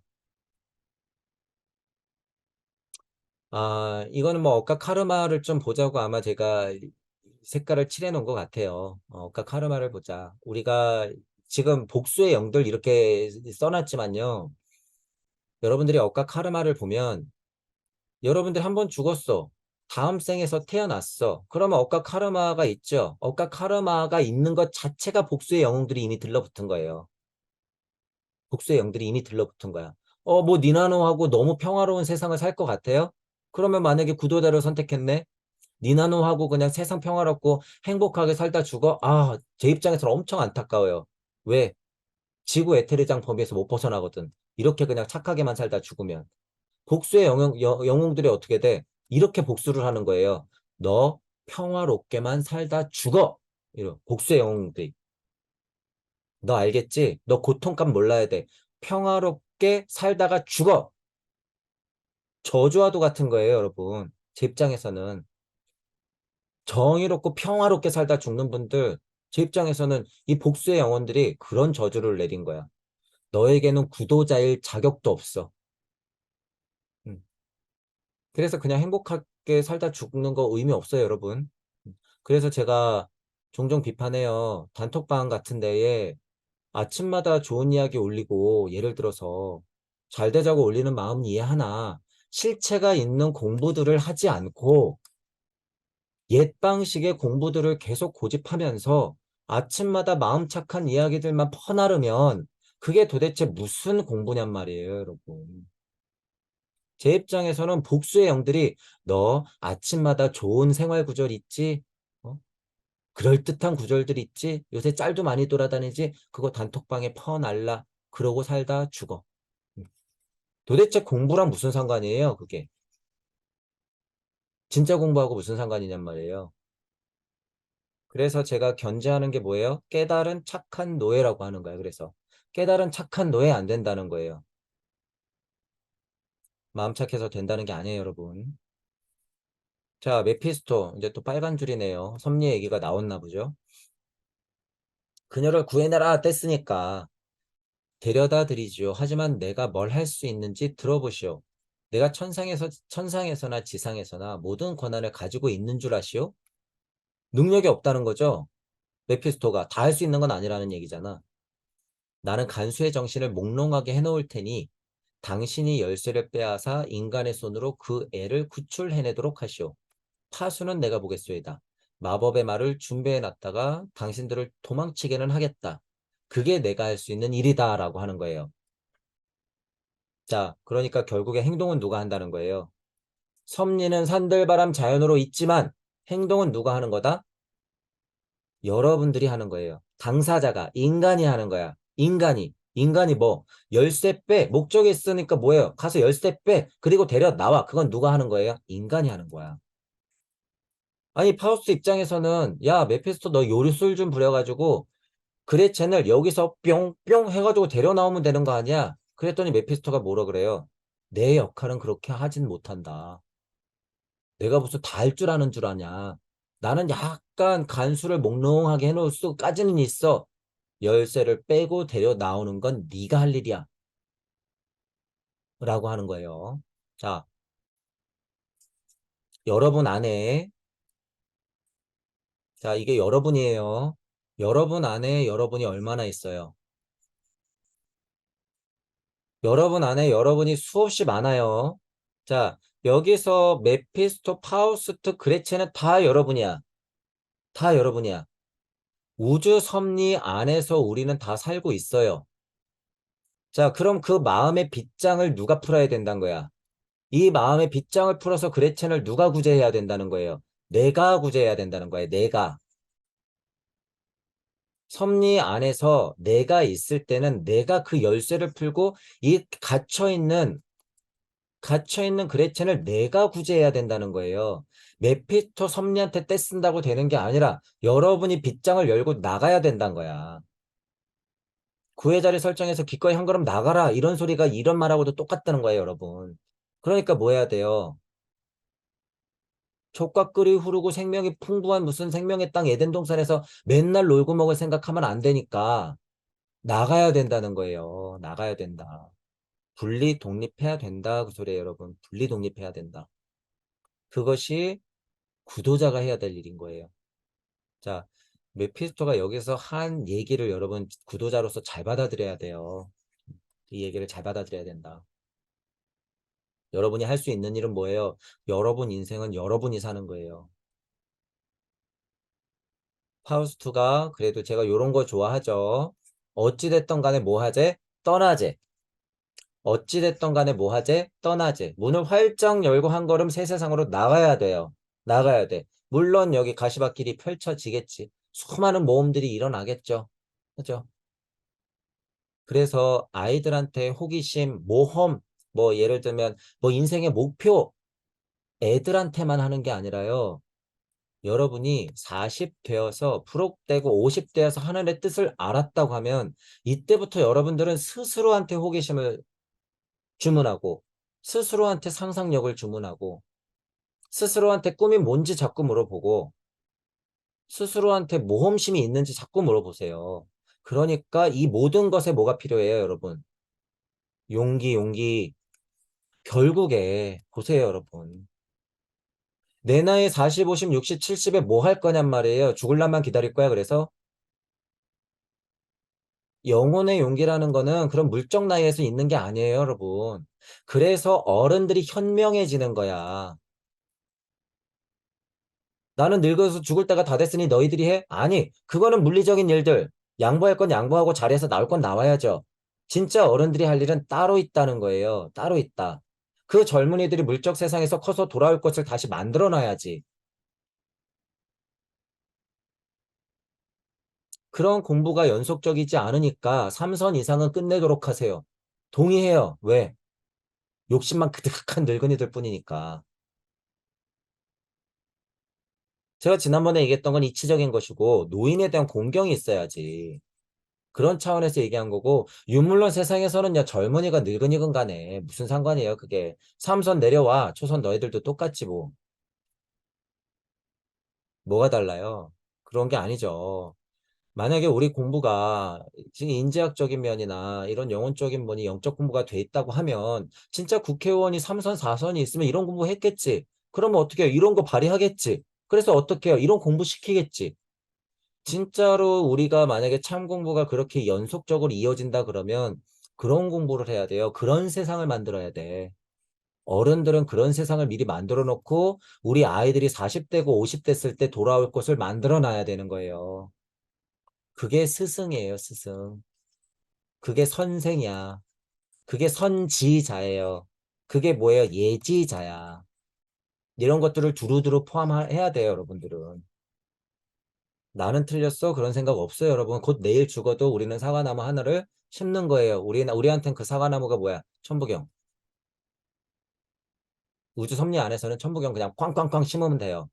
아, 이거는 뭐 억까 카르마를 좀 보자고 아마 제가 색깔을 칠해 놓은 것 같아요. 억까 카르마를 보자. 우리가 지금 복수의 영들 이렇게 써놨지만요. 여러분들이 억까 카르마를 보면 여러분들 한 번 죽었어. 다음 생에서 태어났어. 그러면 억까 카르마가 있죠. 억까 카르마가 있는 것 자체가 복수의 영웅들이 이미 들러붙은 거예요. 복수의 영들이 이미 들러붙은 거야. 뭐 니나노하고 너무 평화로운 세상을 살 것 같아요? 그러면 만약에 구도자를 선택했네? 니나노하고 그냥 세상 평화롭고 행복하게 살다 죽어? 아, 제 입장에서는 엄청 안타까워요. 왜? 지구 에테르장 범위에서 못 벗어나거든. 이렇게 그냥 착하게만 살다 죽으면. 복수의 영웅들이 어떻게 돼? 이렇게 복수를 하는 거예요. 너 평화롭게만 살다 죽어! 이런 복수의 영웅들이. 너 알겠지? 너 고통감 몰라야 돼. 평화롭게 살다가 죽어! 저주와도 같은 거예요, 여러분. 제 입장에서는. 정의롭고 평화롭게 살다 죽는 분들, 제 입장에서는 이 복수의 영혼들이 그런 저주를 내린 거야. 너에게는 구도자일 자격도 없어. 음. 그래서 그냥 행복하게 살다 죽는 거 의미 없어요, 여러분. 그래서 제가 종종 비판해요. 단톡방 같은 데에 아침마다 좋은 이야기 올리고, 예를 들어서 잘 되자고 올리는 마음은 이해하나, 실체가 있는 공부들을 하지 않고, 옛 방식의 공부들을 계속 고집하면서 아침마다 마음 착한 이야기들만 퍼나르면 그게 도대체 무슨 공부냔 말이에요, 여러분. 제 입장에서는 복수의 영들이 너 아침마다 좋은 생활 구절 있지? 어? 그럴듯한 구절들 있지? 요새 짤도 많이 돌아다니지? 그거 단톡방에 퍼날라. 그러고 살다 죽어. 도대체 공부랑 무슨 상관이에요, 그게? 진짜 공부하고 무슨 상관이냔 말이에요. 그래서 제가 견제하는 게 뭐예요? 깨달은 착한 노예라고 하는 거예요. 그래서 깨달은 착한 노예 안 된다는 거예요. 마음 착해서 된다는 게 아니에요, 여러분. 자, 메피스토 이제 또 빨간 줄이네요. 섭리 얘기가 나왔나 보죠. 그녀를 구해내라 뗐으니까 데려다 드리지요. 하지만 내가 뭘 할 수 있는지 들어보시오. 내가 천상에서나 지상에서나 모든 권한을 가지고 있는 줄 아시오? 능력이 없다는 거죠. 메피스토가 다 할 수 있는 건 아니라는 얘기잖아. 나는 간수의 정신을 몽롱하게 해놓을 테니 당신이 열쇠를 빼앗아 인간의 손으로 그 애를 구출해내도록 하시오. 파수는 내가 보겠소이다. 마법의 말을 준비해놨다가 당신들을 도망치게는 하겠다. 그게 내가 할 수 있는 일이다 라고 하는 거예요. 자, 그러니까 결국에 행동은 누가 한다는 거예요. 섭리는 산들바람 자연으로 있지만 행동은 누가 하는 거다? 여러분들이 하는 거예요. 당사자가 인간이 하는 거야. 인간이 뭐 열쇠 빼 목적이 있으니까 뭐예요? 가서 열쇠 빼 그리고 데려 나와. 그건 누가 하는 거예요? 인간이 하는 거야. 아니 파우스트 입장에서는 야 메피스토 너 요리술 좀 부려가지고 그레첸을 여기서 뿅뿅 해가지고 데려 나오면 되는 거 아니야? 그랬더니 메피스토가 뭐라 그래요? 내 역할은 그렇게 하진 못한다. 내가 무슨 다 할 줄 아는 줄 아냐? 나는 약간 간수를 몽롱하게 해놓을 수까지는 있어. 열쇠를 빼고 데려 나오는 건 네가 할 일이야. 라고 하는 거예요. 자, 여러분 안에, 자, 이게 여러분이에요. 여러분 안에 여러분이 얼마나 있어요? 여러분 안에 여러분이 수없이 많아요. 자, 여기서 메피스토, 파우스트, 그레체는 다 여러분이야. 다 여러분이야. 우주 섭리 안에서 우리는 다 살고 있어요. 자, 그럼 그 마음의 빗장을 누가 풀어야 된다는 거야? 이 마음의 빗장을 풀어서 그레첸을 누가 구제해야 된다는 거예요? 내가 구제해야 된다는 거예요. 내가. 섭리 안에서 내가 있을 때는 내가 그 열쇠를 풀고 이 갇혀있는 그레첸을 내가 구제해야 된다는 거예요. 메피스토 섭리한테 떼쓴다고 되는 게 아니라 여러분이 빗장을 열고 나가야 된다는 거야. 구의 자리 설정해서 기꺼이 한 걸음 나가라. 이런 소리가 이런 말하고도 똑같다는 거예요, 여러분. 그러니까 뭐 해야 돼요? 족과 꿀이 흐르고 생명이 풍부한 무슨 생명의 땅 에덴 동산에서 맨날 놀고 먹을 생각하면 안 되니까 나가야 된다는 거예요. 나가야 된다. 분리 독립해야 된다. 그 소리예요, 여러분. 분리 독립해야 된다. 그것이 구도자가 해야 될 일인 거예요. 자, 메피스토가 여기서 한 얘기를 여러분 구도자로서 잘 받아들여야 돼요. 이 얘기를 잘 받아들여야 된다. 여러분이 할 수 있는 일은 뭐예요? 여러분 인생은 여러분이 사는 거예요. 파우스트가 그래도 제가 요런 거 좋아하죠. 어찌됐던 간에 뭐 하재? 떠나재. 어찌됐던 간에 뭐 하재? 떠나재. 문을 활짝 열고 한 걸음 새 세상으로 나가야 돼요. 나가야 돼. 물론 여기 가시밭길이 펼쳐지겠지. 수많은 모험들이 일어나겠죠. 그죠? 그래서 아이들한테 호기심, 모험, 뭐 예를 들면 뭐 인생의 목표, 애들한테만 하는 게 아니라요. 여러분이 40 되어서 부록되고 50 되어서 하늘의 뜻을 알았다고 하면 이때부터 여러분들은 스스로한테 호기심을 주문하고 스스로한테 상상력을 주문하고 스스로한테 꿈이 뭔지 자꾸 물어보고 스스로한테 모험심이 있는지 자꾸 물어보세요. 그러니까 이 모든 것에 뭐가 필요해요, 여러분? 용기. 결국에 보세요, 여러분. 내 나이 40, 50, 60, 70에 뭐 할 거냔 말이에요. 죽을 날만 기다릴 거야. 그래서 영혼의 용기라는 거는 그런 물적 나이에서 있는 게 아니에요, 여러분. 그래서 어른들이 현명해지는 거야. 나는 늙어서 죽을 때가 다 됐으니 너희들이 해? 아니, 그거는 물리적인 일들. 양보할 건 양보하고 자리에서 나올 건 나와야죠. 진짜 어른들이 할 일은 따로 있다는 거예요. 따로 있다. 그 젊은이들이 물적 세상에서 커서 돌아올 것을 다시 만들어 놔야지. 그런 공부가 연속적이지 않으니까 3선 이상은 끝내도록 하세요. 동의해요. 왜? 욕심만 그득한 늙은이들 뿐이니까. 제가 지난번에 얘기했던 건 이치적인 것이고 노인에 대한 공경이 있어야지. 그런 차원에서 얘기한 거고 유물론 세상에서는 야 젊은이가 늙은이건 간에 무슨 상관이에요 그게. 3선 내려와 초선 너희들도 똑같지 뭐. 뭐가 달라요? 그런 게 아니죠. 만약에 우리 공부가 지금 인재학적인 면이나 이런 영혼적인 면이 영적 공부가 돼 있다고 하면 진짜 국회의원이 3선, 4선이 있으면 이런 공부 했겠지. 그러면 어떻게 해요? 이런 거 발의하겠지. 그래서 어떻게 해요? 이런 공부 시키겠지. 진짜로 우리가 만약에 참 공부가 그렇게 연속적으로 이어진다 그러면 그런 공부를 해야 돼요. 그런 세상을 만들어야 돼. 어른들은 그런 세상을 미리 만들어 놓고 우리 아이들이 40대고 50대 쓸 때 돌아올 것을 만들어 놔야 되는 거예요. 그게 스승이에요, 스승. 그게 선생이야. 그게 선지자예요. 그게 뭐예요? 예지자야. 이런 것들을 두루두루 포함해야 돼요, 여러분들은. 나는 틀렸어? 그런 생각 없어요, 여러분. 곧 내일 죽어도 우리는 사과나무 하나를 심는 거예요. 우리한텐 그 사과나무가 뭐야? 천부경. 우주 섭리 안에서는 천부경 그냥 쾅쾅쾅 심으면 돼요.